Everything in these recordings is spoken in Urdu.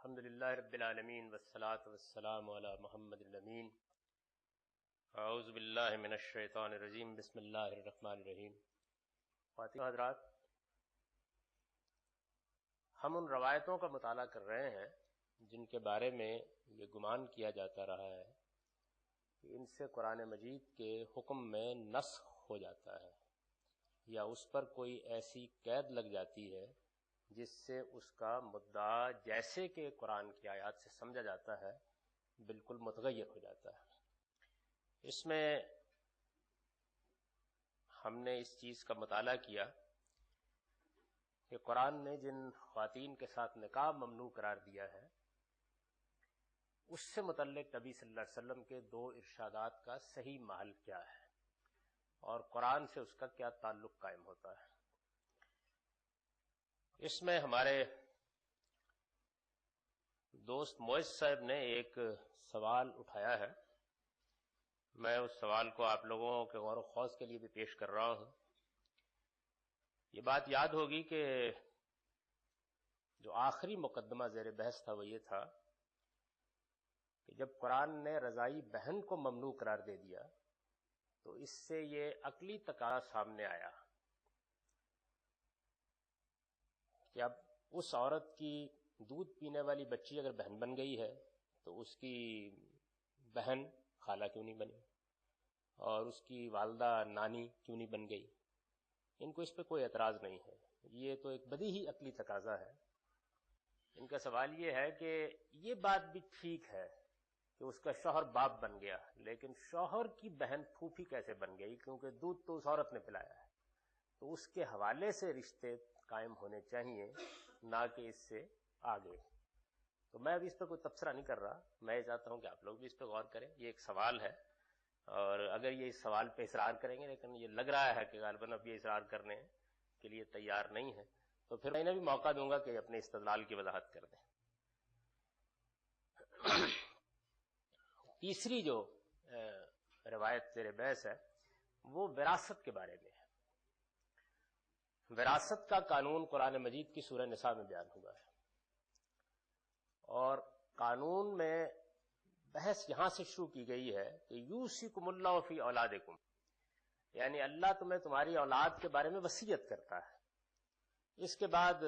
الحمد للہ رب العالمین والصلاة والسلام علی محمد الامین. اعوذ باللہ من الشیطان الرجیم. بسم اللہ الرحمن الرحیم. خواتین حضرات، ہم ان روایتوں کا مطالعہ کر رہے ہیں جن کے بارے میں یہ گمان کیا جاتا رہا ہے کہ ان سے قرآن مجید کے حکم میں نسخ ہو جاتا ہے یا اس پر کوئی ایسی قید لگ جاتی ہے جس سے اس کا مدعا جیسے کہ قرآن کی آیات سے سمجھا جاتا ہے بالکل متغیر ہو جاتا ہے. اس میں ہم نے اس چیز کا مطالعہ کیا کہ قرآن نے جن خواتین کے ساتھ نکاح ممنوع قرار دیا ہے اس سے متعلق نبی صلی اللہ علیہ وسلم کے دو ارشادات کا صحیح محل کیا ہے اور قرآن سے اس کا کیا تعلق قائم ہوتا ہے. اس میں ہمارے دوست معز صاحب نے ایک سوال اٹھایا ہے. میں اس سوال کو آپ لوگوں کے غور و خوض کے لیے بھی پیش کر رہا ہوں. یہ بات یاد ہوگی کہ جو آخری مقدمہ زیر بحث تھا وہ یہ تھا کہ جب قرآن نے رضائی بہن کو ممنوع قرار دے دیا تو اس سے یہ عقلی تقاضا سامنے آیا کہ اب اس عورت کی دودھ پینے والی بچی اگر بہن بن گئی ہے تو اس کی بہن خالہ کیوں نہیں بنی اور اس کی والدہ نانی کیوں نہیں بن گئی. ان کو اس پہ کوئی اعتراض نہیں ہے، یہ تو ایک بدیہی عقلی تقاضا ہے. ان کا سوال یہ ہے کہ یہ بات بھی ٹھیک ہے کہ اس کا شوہر باپ بن گیا، لیکن شوہر کی بہن پھوپھی کیسے بن گئی؟ کیونکہ دودھ تو اس عورت نے پلایا ہے، تو اس کے حوالے سے رشتے قائم ہونے چاہیے، نہ کہ اس سے آگے. تو میں ابھی اس پہ کوئی تبصرہ نہیں کر رہا، میں یہ چاہتا ہوں کہ آپ لوگ بھی اس پہ غور کریں. یہ ایک سوال ہے اور اگر یہ اس سوال پہ اصرار کریں گے، لیکن یہ لگ رہا ہے کہ غالباً اب یہ اصرار کرنے کے لیے تیار نہیں ہے، تو پھر میں انہیں بھی موقع دوں گا کہ اپنے استدلال کی وضاحت کر دیں. تیسری جو روایت زیر بحث ہے وہ وراثت کے بارے میں ہے. وراثت کا قانون قرآن مجید کی سورہ نساء میں بیان ہوا ہے اور قانون میں بحث یہاں سے شروع کی گئی ہے کہ یوصیکم اللہ فی اولادکم، یعنی اللہ تمہیں تمہاری اولاد کے بارے میں وصیت کرتا ہے. اس کے بعد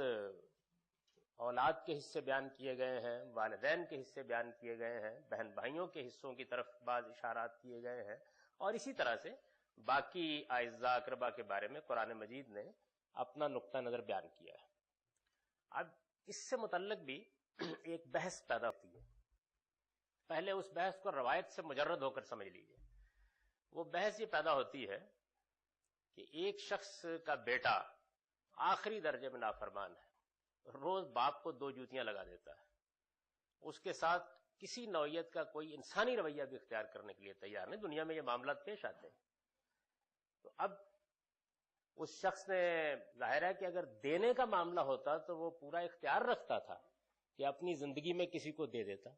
اولاد کے حصے بیان کیے گئے ہیں، والدین کے حصے بیان کیے گئے ہیں، بہن بھائیوں کے حصوں کی طرف بعض اشارات کیے گئے ہیں، اور اسی طرح سے باقی اعزاء اقربا کے بارے میں قرآن مجید نے اپنا نقطہ نظر بیان کیا ہے. اب اس سے متعلق بھی ایک بحث پیدا ہوتی ہے. پہلے اس بحث کو روایت سے مجرد ہو کر سمجھ لیجیے. وہ بحث یہ پیدا ہوتی ہے کہ ایک شخص کا بیٹا آخری درجے میں نافرمان ہے، روز باپ کو 2 جوتیاں لگا دیتا ہے، اس کے ساتھ کسی نوعیت کا کوئی انسانی رویہ بھی اختیار کرنے کے لیے تیار نہیں. دنیا میں یہ معاملات پیش آتے ہیں. تو اب اس شخص نے ظاہر ہے کہ اگر دینے کا معاملہ ہوتا تو وہ پورا اختیار رکھتا تھا کہ اپنی زندگی میں کسی کو دے دیتا،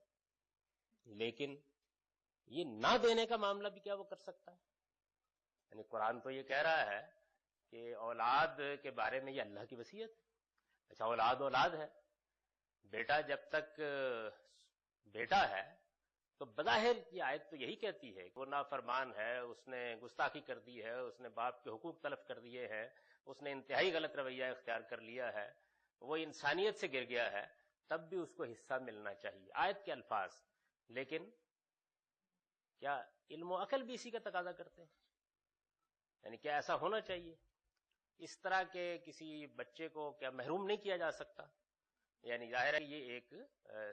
لیکن یہ نہ دینے کا معاملہ بھی کیا وہ کر سکتا ہے؟ یعنی قرآن تو یہ کہہ رہا ہے کہ اولاد کے بارے میں یہ اللہ کی وصیت ہے. اچھا، اولاد ہے، بیٹا جب تک بیٹا ہے تو بظاہر یہ آیت تو یہی کہتی ہے کہ وہ نافرمان ہے، اس نے گستاخی کر دی ہے، اس نے باپ کے حقوق تلف کر دیے ہیں، اس نے انتہائی غلط رویہ اختیار کر لیا ہے، وہ انسانیت سے گر گیا ہے، تب بھی اس کو حصہ ملنا چاہیے. آیت کے الفاظ، لیکن کیا علم و عقل بھی اسی کا تقاضا کرتے ہیں؟ یعنی کیا ایسا ہونا چاہیے؟ اس طرح کے کسی بچے کو کیا محروم نہیں کیا جا سکتا؟ یعنی ظاہر ہے یہ ایک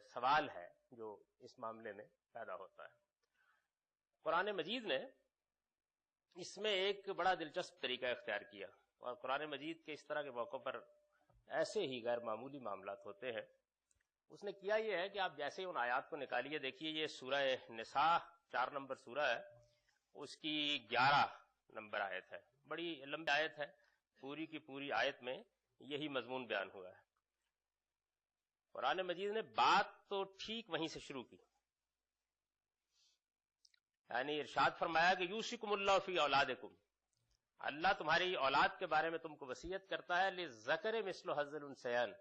سوال ہے جو اس معاملے میں پیدا ہوتا ہے. قرآن مجید نے اس میں ایک بڑا دلچسپ طریقہ اختیار کیا، اور قرآن مجید کے اس طرح کے موقعوں پر ایسے ہی غیر معمولی معاملات ہوتے ہیں. اس نے کیا یہ ہے کہ آپ جیسے ان آیات کو نکالیے، دیکھیے یہ سورہ نساء 4 نمبر سورہ ہے، اس کی 11 نمبر آیت ہے. بڑی لمبی آیت ہے، پوری کی پوری آیت میں یہی مضمون بیان ہوا ہے. قرآن مجید نے بات تو ٹھیک وہیں سے شروع کی، یعنی ارشاد فرمایا کہ یوصیکم اللہ فی اولادکم، اللہ تمہاری اولاد کے بارے میں تم کو وصیت کرتا ہے، للذکر مثل حظ الانثیین،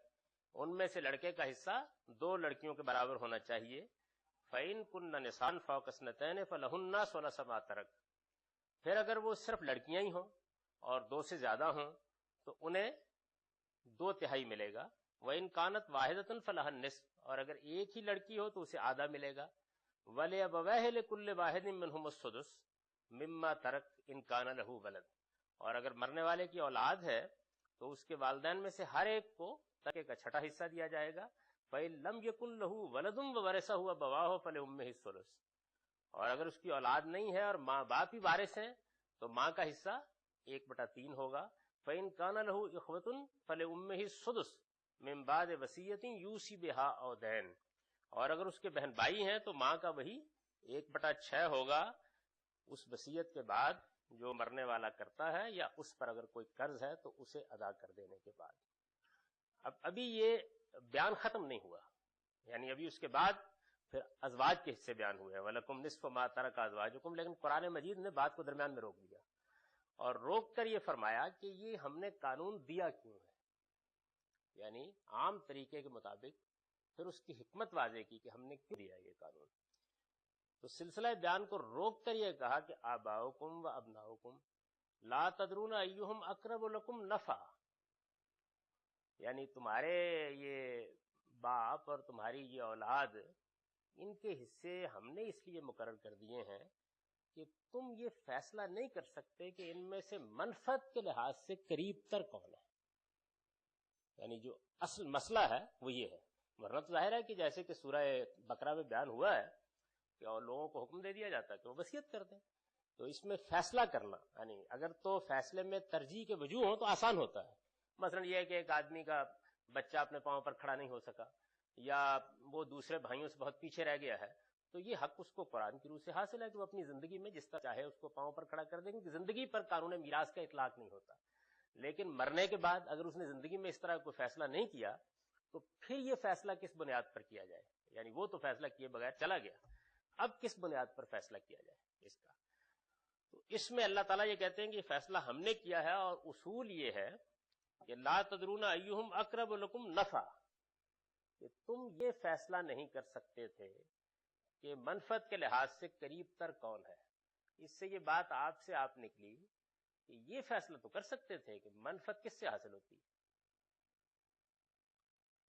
ان میں سے لڑکے کا حصہ 2 لڑکیوں کے برابر ہونا چاہیے. فَإِن كُنَّ نِسَاءً فَوْقَ اثْنَتَيْنِ فَلَهُنَّ ثُلُثُ مَا تَرَكَ. پھر اگر وہ صرف لڑکیاں ہی ہوں اور 2 سے زیادہ ہوں تو انہیں 2/3 ملے گا. وَإِن كَانَتْ وَاحِدَةٌ فَلَهَا النِّصْفُ. اور اگر ایک ہی لڑکی ہو تو اسے آدھا ملے گا. وَلِأَبَوَيْهِ لِكُلِّ واحد منهم السُّدُسُ مما ترک ان كان له ولد. اور اگر مرنے والے کی اولاد ہے تو اس کے والدین میں سے ہر ایک کو ترکے کا 6واں حصہ دیا جائے گا. فَإِن لَمْ يَكُن لَهُ وَلَدٌ وَوَرِثَهُ أَبَوَاهُ فَلِأُمِّهِ الثُّلُثُ. اور اگر اس کی اولاد نہیں ہے اور ماں باپ ہی وارث ہیں تو ماں کا حصہ 1/3 ہوگا. فَإِن كَانَ لَهُ إِخْوَةٌ فَلِأُمِّهِ السُّدُسُ مِن بَعْدِ وَصِيَّةٍ يُوصِي بِهَا أَوْ دَيْنٍ. اور اگر اس کے بہن بھائی ہیں تو ماں کا وہی 1/6 ہوگا اس وصیت کے بعد جو مرنے والا کرتا ہے یا اس پر اگر کوئی قرض ہے تو اسے ادا کر دینے کے بعد. ابھی یہ بیان ختم نہیں ہوا، یعنی ابھی اس کے بعد پھر ازواج کے حصے بیان ہوئے ہیں. وَلَكُمْ نِصْفُ مَا تَرَكَ أَزْوَاجُكُمْ. لیکن قرآن مجید نے بات کو درمیان میں روک دیا اور روک کر یہ فرمایا کہ یہ ہم نے قانون دیا کیوں ہے. یعنی عام طریقے کے مطابق پھر اس کی حکمت واضح کی کہ ہم نے کیوں دیا یہ قانون. تو سلسلہ بیان کو روک کر یہ کہا کہ آباؤکم و ابناؤکم لا تدرون ایہم اقرب لکم نفعا. یعنی تمہارے یہ باپ اور تمہاری یہ اولاد، ان کے حصے ہم نے اس لیے مقرر کر دیے ہیں کہ تم یہ فیصلہ نہیں کر سکتے کہ ان میں سے منفعت کے لحاظ سے قریب تر کون ہے. یعنی جو اصل مسئلہ ہے وہ یہ ہے. ورنہ تو ظاہر ہے کہ جیسے کہ سورہ بقرہ میں بیان ہوا ہے کہ اور لوگوں کو حکم دے دیا جاتا ہے کہ وہ وصیت کر دیں. تو اس میں فیصلہ کرنا، یعنی اگر تو فیصلے میں ترجیح کے وجوہ ہوں تو آسان ہوتا ہے. مثلا یہ ہے کہ ایک آدمی کا بچہ اپنے پاؤں پر کھڑا نہیں ہو سکا یا وہ دوسرے بھائیوں سے بہت پیچھے رہ گیا ہے، تو یہ حق اس کو قرآن کی روح سے حاصل ہے کہ وہ اپنی زندگی میں جس طرح چاہے اس کو پاؤں پر کھڑا کر دیں گے. زندگی پر قانون میراث کا اطلاق نہیں ہوتا. لیکن مرنے کے بعد اگر اس نے زندگی میں اس طرح کوئی فیصلہ نہیں کیا تو پھر یہ فیصلہ کس بنیاد پر کیا جائے. یعنی وہ تو فیصلہ کیے بغیر چلا گیا، اب کس بنیاد پر فیصلہ کیا جائے اس کا. تو اس میں اللہ تعالیٰ یہ کہتے ہیں کہ یہ فیصلہ ہم نے کیا ہے اور اصول یہ ہے کہ لا تدرون ایہم اقرب لکم نفعا، کہ تم یہ فیصلہ نہیں کر سکتے تھے کہ منفعت کے لحاظ سے قریب تر کون ہے. اس سے یہ بات آپ نکلی کہ یہ فیصلہ تو کر سکتے تھے کہ منفعت کس سے حاصل ہوتی ہے.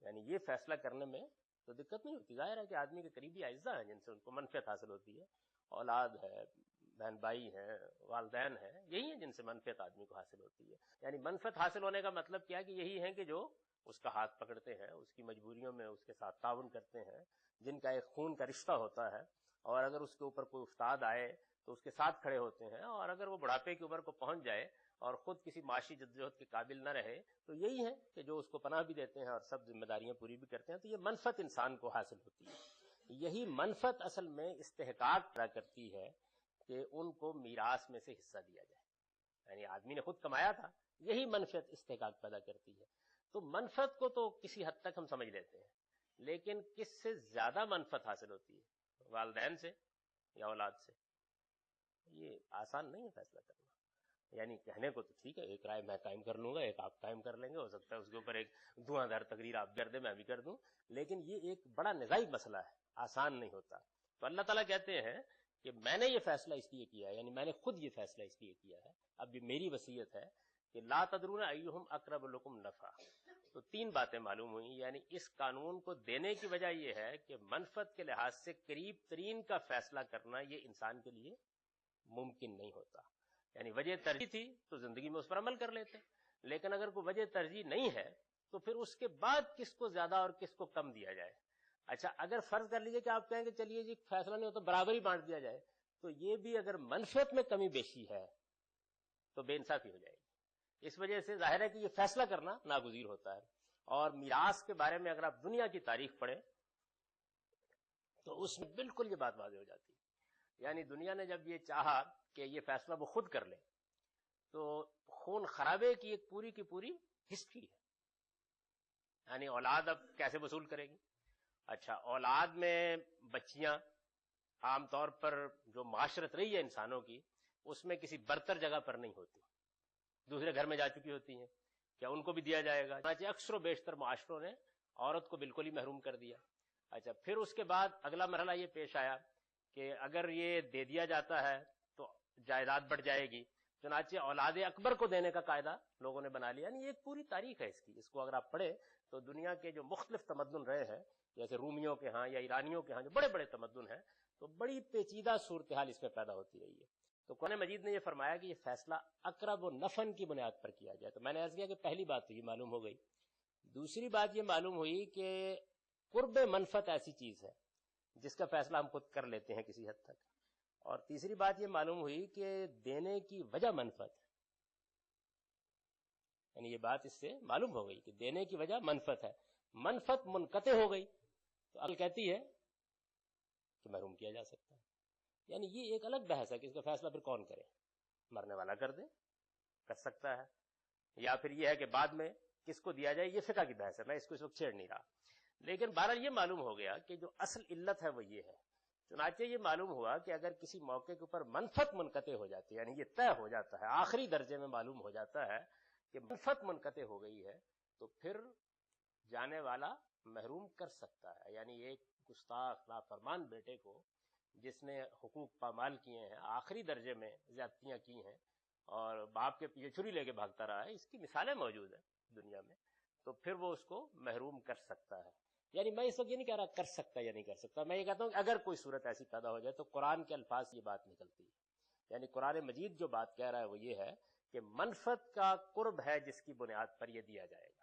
یعنی یہ فیصلہ کرنے میں تو دقت نہیں ہوتی. ظاہر ہے کہ آدمی کے قریبی اعزاء ہیں جن سے ان کو منفعت حاصل ہوتی ہے، اولاد ہے، بہن بھائی ہیں، والدین ہیں، یہی ہیں جن سے منفعت آدمی کو حاصل ہوتی ہے. یعنی منفعت حاصل ہونے کا مطلب کیا ہے کہ یہی ہیں کہ جو اس کا ہاتھ پکڑتے ہیں، اس کی مجبوریوں میں اس کے ساتھ تعاون کرتے ہیں، جن کا ایک خون کا رشتہ ہوتا ہے، اور اگر اس کے اوپر کوئی افتاد آئے تو اس کے ساتھ کھڑے ہوتے ہیں، اور اگر وہ بڑھاپے کی عمر کو پہنچ جائے اور خود کسی معاشی جدوجہد کے قابل نہ رہے تو یہی ہے کہ جو اس کو پناہ بھی دیتے ہیں اور سب ذمہ داریاں پوری بھی کرتے ہیں. تو یہ منفعت انسان کو حاصل ہوتی ہے. یہی منفعت اصل میں استحقاق پیدا کرتی ہے کہ ان کو میراث میں سے حصہ دیا جائے. یعنی آدمی نے خود کمایا تھا، یہی منفعت استحقاق پیدا کرتی ہے. تو منفعت کو تو کسی حد تک ہم سمجھ لیتے ہیں، لیکن کس سے زیادہ منفعت حاصل ہوتی ہے، والدین سے یا اولاد سے؟ یہ آسان نہیں ہے فیصلہ کرنا. یعنی کہنے کو تو ٹھیک ہے، ایک رائے میں قائم کر لوں گا، ایک آپ قائم کر لیں گے، ہو سکتا ہے اس کے اوپر ایک دھواں دھار تقریر آپ کر دیں، میں بھی کر دوں، لیکن یہ ایک بڑا نزاعی مسئلہ ہے، آسان نہیں ہوتا. تو اللہ تعالیٰ کہتے ہیں کہ میں نے یہ فیصلہ اس لیے کیا ہے، یعنی میں نے خود یہ فیصلہ اس لیے کیا ہے. اب یہ میری وصیت ہے کہ لا تدرون ایہم اقرب لکم نفعا. تو 3 باتیں معلوم ہوئیں. یعنی اس قانون کو دینے کی وجہ یہ ہے کہ منفعت کے لحاظ سے قریب ترین کا فیصلہ کرنا یہ انسان کے لیے ممکن نہیں ہوتا. یعنی وجہ ترجیح تھی تو زندگی میں اس پر عمل کر لیتے، لیکن اگر کوئی وجہ ترجیح نہیں ہے تو پھر اس کے بعد کس کو زیادہ اور کس کو کم دیا جائے. اچھا، اگر فرض کر لیجئے کہ آپ کہیں کہ چلیے جی فیصلہ نہیں ہوتا برابر ہی بانٹ دیا جائے، تو یہ بھی اگر منفعت میں کمی بیشی ہے تو بے انصافی ہو جائے گی. اس وجہ سے ظاہر ہے کہ یہ فیصلہ کرنا ناگزیر ہوتا ہے. اور میراث کے بارے میں اگر آپ دنیا کی تاریخ پڑھیں تو اس میں بالکل یہ بات واضح ہو جاتی ہے. یعنی دنیا نے جب یہ چاہا کہ یہ فیصلہ وہ خود کر لے تو خون خرابے کی ایک پوری کی پوری ہسٹری ہے. یعنی اولاد اب کیسے وصول کرے گی؟ اچھا، اولاد میں بچیاں عام طور پر جو معاشرت رہی ہے انسانوں کی، اس میں کسی برتر جگہ پر نہیں ہوتی، دوسرے گھر میں جا چکی ہوتی ہیں، کیا ان کو بھی دیا جائے گا؟ چنانچہ اکثر و بیشتر معاشروں نے عورت کو بالکل ہی محروم کر دیا. اچھا پھر اس کے بعد اگلا مرحلہ یہ پیش آیا کہ اگر یہ دے دیا جاتا ہے تو جائیداد بڑھ جائے گی، چنانچہ اولاد اکبر کو دینے کا قاعدہ لوگوں نے بنا لیا. یعنی ایک پوری تاریخ ہے اس کو اگر آپ پڑھیں تو دنیا کے جو مختلف تمدن رہے ہیں، جیسے رومیوں کے ہاں یا ایرانیوں کے ہاں جو بڑے بڑے تمدن ہیں، تو بڑی پیچیدہ صورتحال اس میں پیدا ہوتی رہی ہے. تو قرآن مجید نے یہ فرمایا کہ یہ فیصلہ اقرب و نفن کی بنیاد پر کیا جائے. تو میں نے عرض کیا کہ پہلی بات تو یہ معلوم ہو گئی. دوسری بات یہ معلوم ہوئی کہ قرب منفعت ایسی چیز ہے جس کا فیصلہ ہم خود کر لیتے ہیں کسی حد تک. اور تیسری بات یہ معلوم ہوئی کہ دینے کی وجہ منفعت ہے. یعنی یہ بات اس سے معلوم ہو گئی کہ دینے کی وجہ منفعت ہے. منفعت منقطع ہو گئی تو عقل کہتی ہے کہ محروم کیا جا سکتا ہے. یعنی یہ ایک الگ بحث ہے کہ اس کا فیصلہ پھر کون کرے. مرنے والا کر دے، کر سکتا ہے، یا پھر یہ ہے کہ بعد میں کس کو دیا جائے. یہ فقہ کی بحث ہے، میں اس کو اس وقت چھیڑ نہیں رہا. لیکن بہرحال یہ معلوم ہو گیا کہ جو اصل علت ہے وہ یہ ہے. چنانچہ یہ معلوم ہوا کہ اگر کسی موقع کے اوپر منفعت منقطع ہو جاتی ہے، یعنی یہ طے ہو جاتا ہے، آخری درجے میں معلوم ہو جاتا ہے کہ منفعت منقطع ہو گئی ہے، تو پھر جانے والا محروم کر سکتا ہے. یعنی ایک گستاخ نافرمان بیٹے کو جس نے حقوق پامال کیے ہیں، آخری درجے میں زیادتیاں کی ہیں اور باپ کے پیچھے چھری لے کے بھاگتا رہا ہے، اس کی مثالیں موجود ہیں دنیا میں، تو پھر وہ اس کو محروم کر سکتا ہے. یعنی میں اس وقت یہ نہیں کہہ رہا کر سکتا یا نہیں کر سکتا، میں یہ کہتا ہوں کہ اگر کوئی صورت ایسی پیدا ہو جائے تو قرآن کے الفاظ سے یہ بات نکلتی ہے. یعنی قرآن مجید جو بات کہہ رہا ہے وہ یہ ہے کہ منفعت کا قرب ہے جس کی بنیاد پر یہ دیا جائے گا.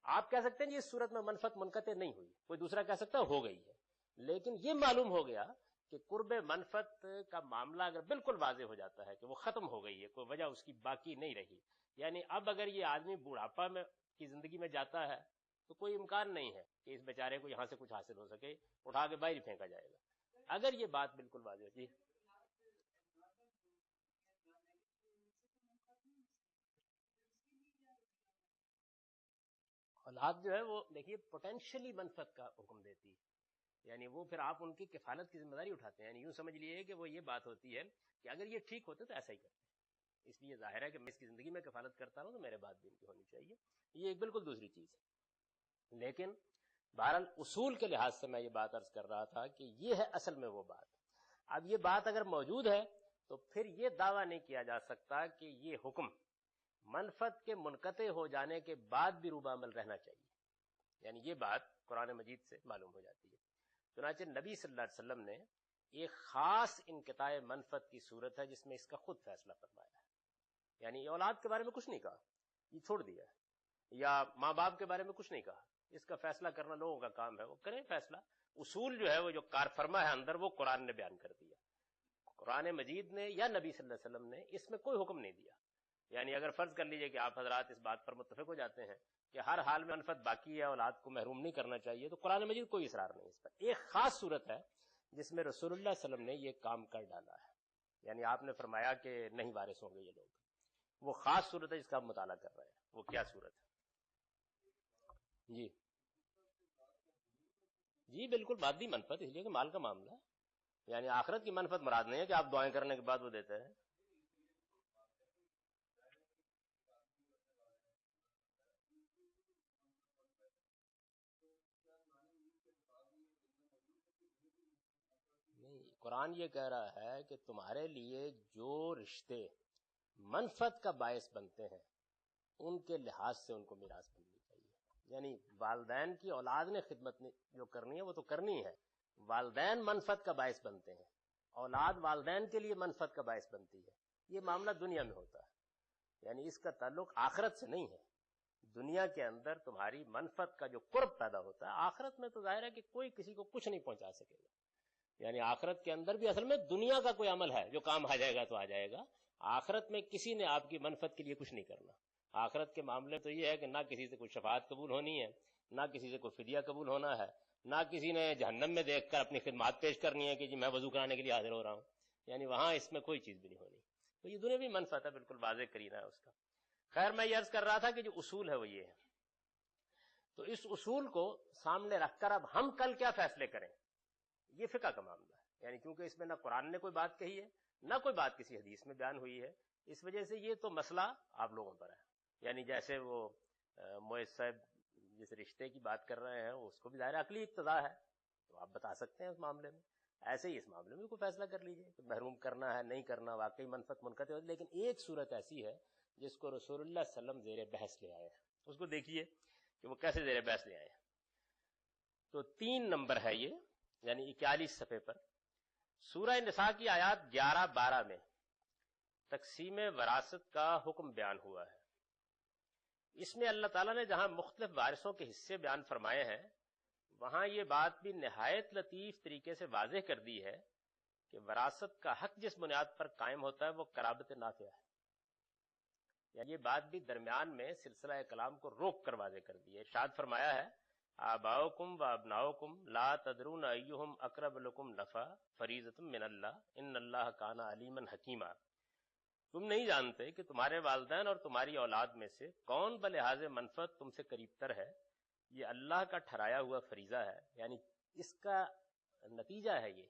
آپ کہہ سکتے ہیں کہ اس صورت میں منفعت منقطع نہیں ہوئی، کوئی دوسرا کہہ سکتا ہو گئی ہے. لیکن یہ معلوم ہو گیا کہ قرب منفعت کا معاملہ اگر بالکل واضح ہو جاتا ہے کہ وہ ختم ہو گئی ہے، کوئی وجہ اس کی باقی نہیں رہی. یعنی اب اگر یہ آدمی بڑھاپا میں کی زندگی میں جاتا ہے تو کوئی امکان نہیں ہے کہ اس بیچارے کو یہاں سے کچھ حاصل ہو سکے، اٹھا کے باہر پھینکا جائے گا. اگر یہ بات بالکل واضح ہوتی ہے. اولاد جو ہے وہ دیکھیے پوٹینشلی منفعت کا حکم دیتی ہے. یعنی وہ پھر آپ ان کی کفالت کی ذمہ داری اٹھاتے ہیں. یعنی یوں سمجھ لیے کہ وہ یہ بات ہوتی ہے کہ اگر یہ ٹھیک ہوتے تو ایسا ہی کرتے. اس لیے ظاہر ہے کہ میں اس کی زندگی میں کفالت کرتا رہوں تو میرے بعد بھی ان کی ہونی چاہیے. یہ ایک بالکل دوسری چیز ہے. لیکن بہرحال اصول کے لحاظ سے میں یہ بات عرض کر رہا تھا کہ یہ ہے اصل میں وہ بات. اب یہ بات اگر موجود ہے تو پھر یہ دعویٰ نہیں کیا جا سکتا کہ یہ حکم منفعت کے منقطع ہو جانے کے بعد بھی روبہ عمل رہنا چاہیے. یعنی یہ بات قرآن مجید سے معلوم ہو جاتی ہے. چنانچہ نبی صلی اللہ علیہ وسلم نے ایک خاص انقطاع منفعت کی صورت ہے جس میں اس کا خود فیصلہ فرمایا ہے. یعنی اولاد کے بارے میں کچھ نہیں کہا، یہ چھوڑ دیا ہے، یا ماں باپ کے بارے میں کچھ نہیں کہا. اس کا فیصلہ کرنا لوگوں کا کام ہے، وہ کریں فیصلہ. اصول جو ہے وہ جو کار فرما ہے اندر وہ قرآن نے بیان کر دیا. قرآن مجید نے یا نبی صلی اللہ علیہ وسلم نے اس میں کوئی حکم نہیں دیا. یعنی اگر فرض کر لیجئے کہ آپ حضرات اس بات پر متفق ہو جاتے ہیں کہ ہر حال میں منفعت باقی ہے، اولاد کو محروم نہیں کرنا چاہیے، تو قرآن مجید کوئی اصرار نہیں اس پر. ایک خاص صورت ہے جس میں رسول اللہ صلی اللہ علیہ وسلم نے یہ کام کر ڈالا ہے. یعنی آپ نے فرمایا کہ نہیں وارث ہوں گے یہ لوگ. وہ خاص صورت ہے جس کا آپ مطالعہ کر رہے ہیں. وہ کیا صورت ہے؟ جی جی بالکل مادی منفعت، اس لیے کہ مال کا معاملہ ہے. یعنی آخرت کی منفعت مراد نہیں ہے کہ آپ دعائیں کرنے کے بعد وہ دیتے ہیں. نہیں، قرآن یہ کہہ رہا ہے کہ تمہارے لیے جو رشتے منفعت کا باعث بنتے ہیں ان کے لحاظ سے ان کو میراث ملنی چاہیے. یعنی والدین کی اولاد نے خدمت جو کرنی ہے وہ تو کرنی ہے. والدین منفعت کا باعث بنتے ہیں، اولاد والدین کے لیے منفعت کا باعث بنتی ہے. یہ معاملہ دنیا میں ہوتا ہے. یعنی اس کا تعلق آخرت سے نہیں ہے. دنیا کے اندر تمہاری منفعت کا جو قرب پیدا ہوتا ہے، آخرت میں تو ظاہر ہے کہ کوئی کسی کو کچھ نہیں پہنچا سکے گا. یعنی آخرت کے اندر بھی اصل میں دنیا کا کوئی عمل ہے جو کام آ جائے گا تو آ جائے گا. آخرت میں کسی نے آپ کی منفعت کے لیے کچھ نہیں کرنا. آخرت کے معاملے تو یہ ہے کہ نہ کسی سے کوئی شفاعت قبول ہونی ہے، نہ کسی سے کوئی فدیہ قبول ہونا ہے، نہ کسی نے جہنم میں دیکھ کر اپنی خدمات پیش کرنی ہے کہ جی میں وضو کرانے کے لیے حاضر ہو رہا ہوں. یعنی وہاں اس میں کوئی چیز بھی نہیں ہونی. تو یہ دنیا بھی منفعت ہے، بالکل واضح کرینہ ہے اس کا. خیر میں یہ عرض کر رہا تھا کہ جو اصول ہے وہ یہ ہے. تو اس اصول کو سامنے رکھ کر اب ہم کل کیا فیصلے کریں، یہ فقہ کا معاملہ ہے. یعنی کیونکہ اس میں نہ قرآن نے کوئی بات کہی ہے، نہ کوئی بات کسی حدیث میں بیان ہوئی ہے، اس وجہ سے یہ تو مسئلہ آپ لوگوں پر ہے. یعنی جیسے وہ مویز صاحب جس رشتے کی بات کر رہے ہیں اس کو بھی ظاہر عقلی اقتضا ہے، تو آپ بتا سکتے ہیں اس معاملے میں. ایسے ہی اس معاملے میں کوئی فیصلہ کر لیجئے کہ محروم کرنا ہے نہیں کرنا، واقعی منفعت منقطع. لیکن ایک صورت ایسی ہے جس کو رسول اللہ صلی اللہ علیہ وسلم زیر بحث لے آئے ہیں، اس کو دیکھیے کہ وہ کیسے زیر بحث لے آئے ہیں. تو 3 نمبر ہے یہ، یعنی 41 صفحے پر سورہ نساء کی آیات 11-12 میں تقسیم وراثت کا حکم بیان ہوا ہے. اس میں اللہ تعالیٰ نے جہاں مختلف وارثوں کے حصے بیان فرمائے ہیں، وہاں یہ بات بھی نہایت لطیف طریقے سے واضح کر دی ہے کہ وراثت کا حق جس بنیاد پر قائم ہوتا ہے وہ قرابت نافعہ ہے. یعنی یہ بات بھی درمیان میں سلسلہ کلام کو روک کر واضح کر دی ہے. ارشاد فرمایا ہے آباؤکم و ابناؤکم لا تدرون ایہم اقرب لکم نفع فریضۃ من اللہ ان اللہ کان علیما حکیما. تم نہیں جانتے کہ تمہارے والدین اور تمہاری اولاد میں سے کون بلحاظ منفعت تم سے قریب تر ہے، یہ اللہ کا ٹھہرایا ہوا فریضہ ہے. یعنی اس کا نتیجہ ہے یہ،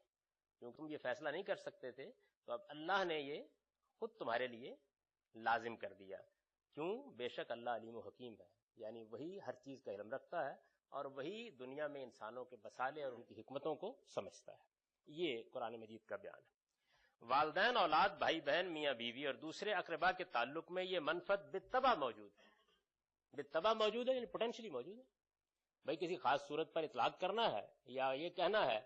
کیونکہ تم یہ فیصلہ نہیں کر سکتے تھے تو اب اللہ نے یہ خود تمہارے لیے لازم کر دیا. کیوں؟ بے شک اللہ علیم و حکیم ہے، یعنی وہی ہر چیز کا علم رکھتا ہے اور وہی دنیا میں انسانوں کے مسالے اور ان کی حکمتوں کو سمجھتا ہے. یہ قرآن مجید کا بیان ہے. والدین، اولاد، بھائی بہن، میاں بیوی اور دوسرے اقربا کے تعلق میں یہ منفعت بالطبع موجود ہے. بالطبع موجود ہے یعنی پوٹینشلی موجود ہے. بھائی کسی خاص صورت پر اطلاق کرنا ہے یا یہ کہنا ہے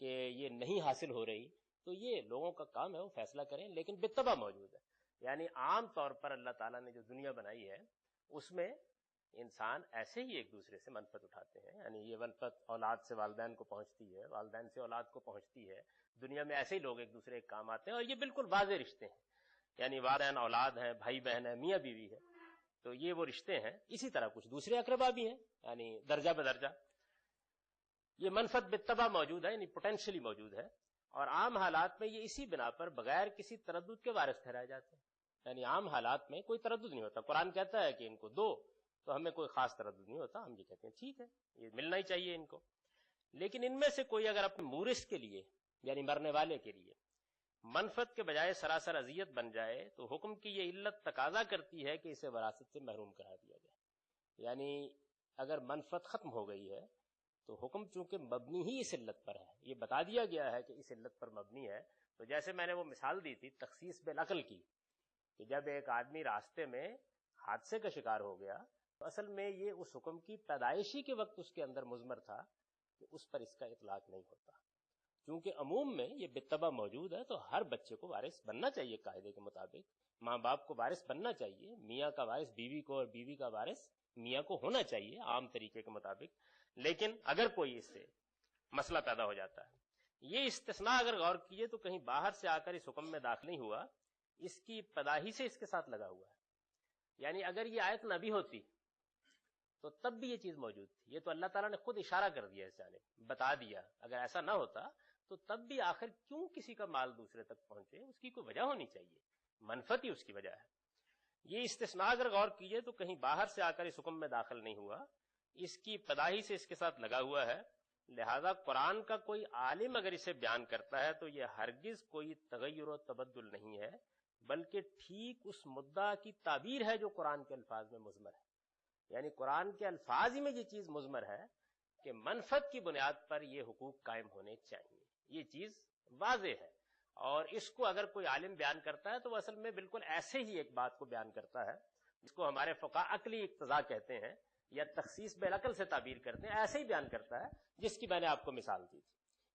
کہ یہ نہیں حاصل ہو رہی تو یہ لوگوں کا کام ہے، وہ فیصلہ کریں، لیکن بالطبع موجود ہے. یعنی عام طور پر اللہ تعالیٰ نے جو دنیا بنائی ہے اس میں انسان ایسے ہی ایک دوسرے سے منفعت اٹھاتے ہیں. یعنی یہ منفعت اولاد سے والدین کو پہنچتی ہے، والدین سے اولاد کو پہنچتی ہے. دنیا میں ایسے ہی لوگ ایک دوسرے کے کام آتے ہیں اور یہ بالکل واضح رشتے ہیں. یعنی والدین اولاد ہیں، بھائی بہن ہیں، میاں بیوی ہے، تو یہ وہ رشتے ہیں. اسی طرح کچھ دوسرے اقربا بھی ہیں، یعنی درجہ بدرجہ. یہ منفعت بالطبع موجود ہے، یعنی پوٹینشلی موجود ہے، اور عام حالات میں یہ اسی بنا پر بغیر کسی تردد کے وارث ٹھہرائے جاتے ہیں. یعنی عام حالات میں کوئی تردد نہیں ہوتا. قرآن کہتا ہے کہ ان کو دو، تو ہمیں کوئی خاص تردد نہیں ہوتا، ہم یہ کہتے ہیں ٹھیک ہے یہ ملنا ہی چاہیے ان کو. لیکن ان میں سے کوئی اگر اپنے مورث کے لیے یعنی مرنے والے کے لیے منفعت کے بجائے سراسر اذیت بن جائے تو حکم کی یہ علت تقاضا کرتی ہے کہ اسے وراثت سے محروم کرا دیا جائے. یعنی اگر منفعت ختم ہو گئی ہے تو حکم چونکہ مبنی ہی اس علت پر ہے، یہ بتا دیا گیا ہے کہ اس علت پر مبنی ہے. تو جیسے میں نے وہ مثال دی تھی تخصیص بالعقل کی، کہ جب ایک آدمی راستے میں حادثے کا شکار ہو گیا تو اصل میں یہ اس حکم کی پیدائشی کے وقت اس کے اندر مضمر تھا کہ اس پر اس کا اطلاق نہیں ہوتا. چونکہ عموم میں یہ بالطبع موجود ہے تو ہر بچے کو وارث بننا چاہیے قاعدے کے مطابق. ماں باپ کو وارث بننا چاہیے، میاں کا وارث بیوی کو اور بیوی کا وارث میاں کو ہونا چاہیے عام طریقے کے مطابق. لیکن اگر کوئی اس سے مسئلہ پیدا ہو جاتا ہے، یہ استثناء اگر غور کیجئے تو کہیں باہر سے آ کر اس حکم میں داخل نہیں ہوا، اس کی ابتدا ہی سے اس کے ساتھ لگا ہوا ہے. یعنی اگر یہ آیت نہ بھی ہوتی تو تب بھی یہ چیز موجود تھی. یہ تو اللہ تعالیٰ نے خود اشارہ کر دیا، اس جانب بتا دیا. اگر ایسا نہ ہوتا تو تب بھی آخر کیوں کسی کا مال دوسرے تک پہنچے، اس کی کوئی وجہ ہونی چاہیے، منفعت ہی اس کی وجہ ہے. یہ استثناء اگر غور کیجئے تو کہیں باہر سے آ کر اس حکم میں داخل نہیں ہوا، اس کی ابتدا ہی سے اس کے ساتھ لگا ہوا ہے. لہذا قرآن کا کوئی عالم اگر اسے بیان کرتا ہے تو یہ ہرگز کوئی تغیر و تبدل نہیں ہے، بلکہ ٹھیک اس مدعا کی تعبیر ہے جو قرآن کے الفاظ میں مضمر ہے. یعنی قرآن کے الفاظ ہی میں یہ چیز مضمر ہے کہ منفعت کی بنیاد پر یہ حقوق قائم ہونے چاہیے. یہ چیز واضح ہے، اور اس کو اگر کوئی عالم بیان کرتا ہے تو وہ اصل میں بالکل ایسے ہی ایک بات کو بیان کرتا ہے جس کو ہمارے فقہا عقلی اقتضا کہتے ہیں یا تخصیص بالعقل سے تعبیر کرتے ہیں. ایسے ہی بیان کرتا ہے جس کی میں نے آپ کو مثال دی تھی.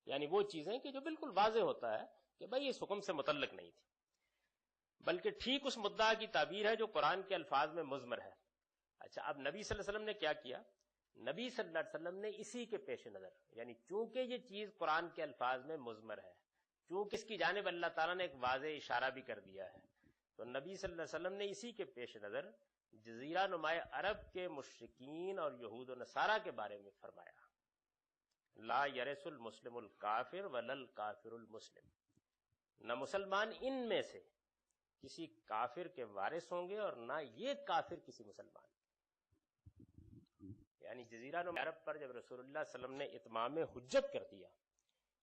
یعنی وہ چیزیں کہ جو بالکل واضح ہوتا ہے کہ بھئی اس حکم سے متعلق نہیں تھی، بلکہ ٹھیک اس مدعا کی تعبیر ہے جو قرآن کے الفاظ میں مضمر ہے. اچھا، اب نبی صلی اللہ علیہ وسلم نے کیا کیا؟ نبی صلی اللہ علیہ وسلم نے اسی کے پیش نظر، یعنی چونکہ یہ چیز قرآن کے الفاظ میں مضمر ہے، چونکہ اس کی جانب اللہ تعالیٰ نے ایک واضح اشارہ بھی کر دیا ہے، تو نبی صلی اللہ علیہ وسلم نے اسی کے پیش نظر جزیرہ نمائے عرب کے مشرکین اور یہود و نصارہ کے بارے میں فرمایا، لا یرث المسلم الکافر ولا الکافر المسلم، نہ مسلمان ان میں سے کسی کافر کے وارث ہوں گے اور نہ یہ کافر کسی مسلمان. یعنی جزیرہ نما عرب پر جب رسول اللہ صلی اللہ علیہ وسلم نے اتمام حجت کر دیا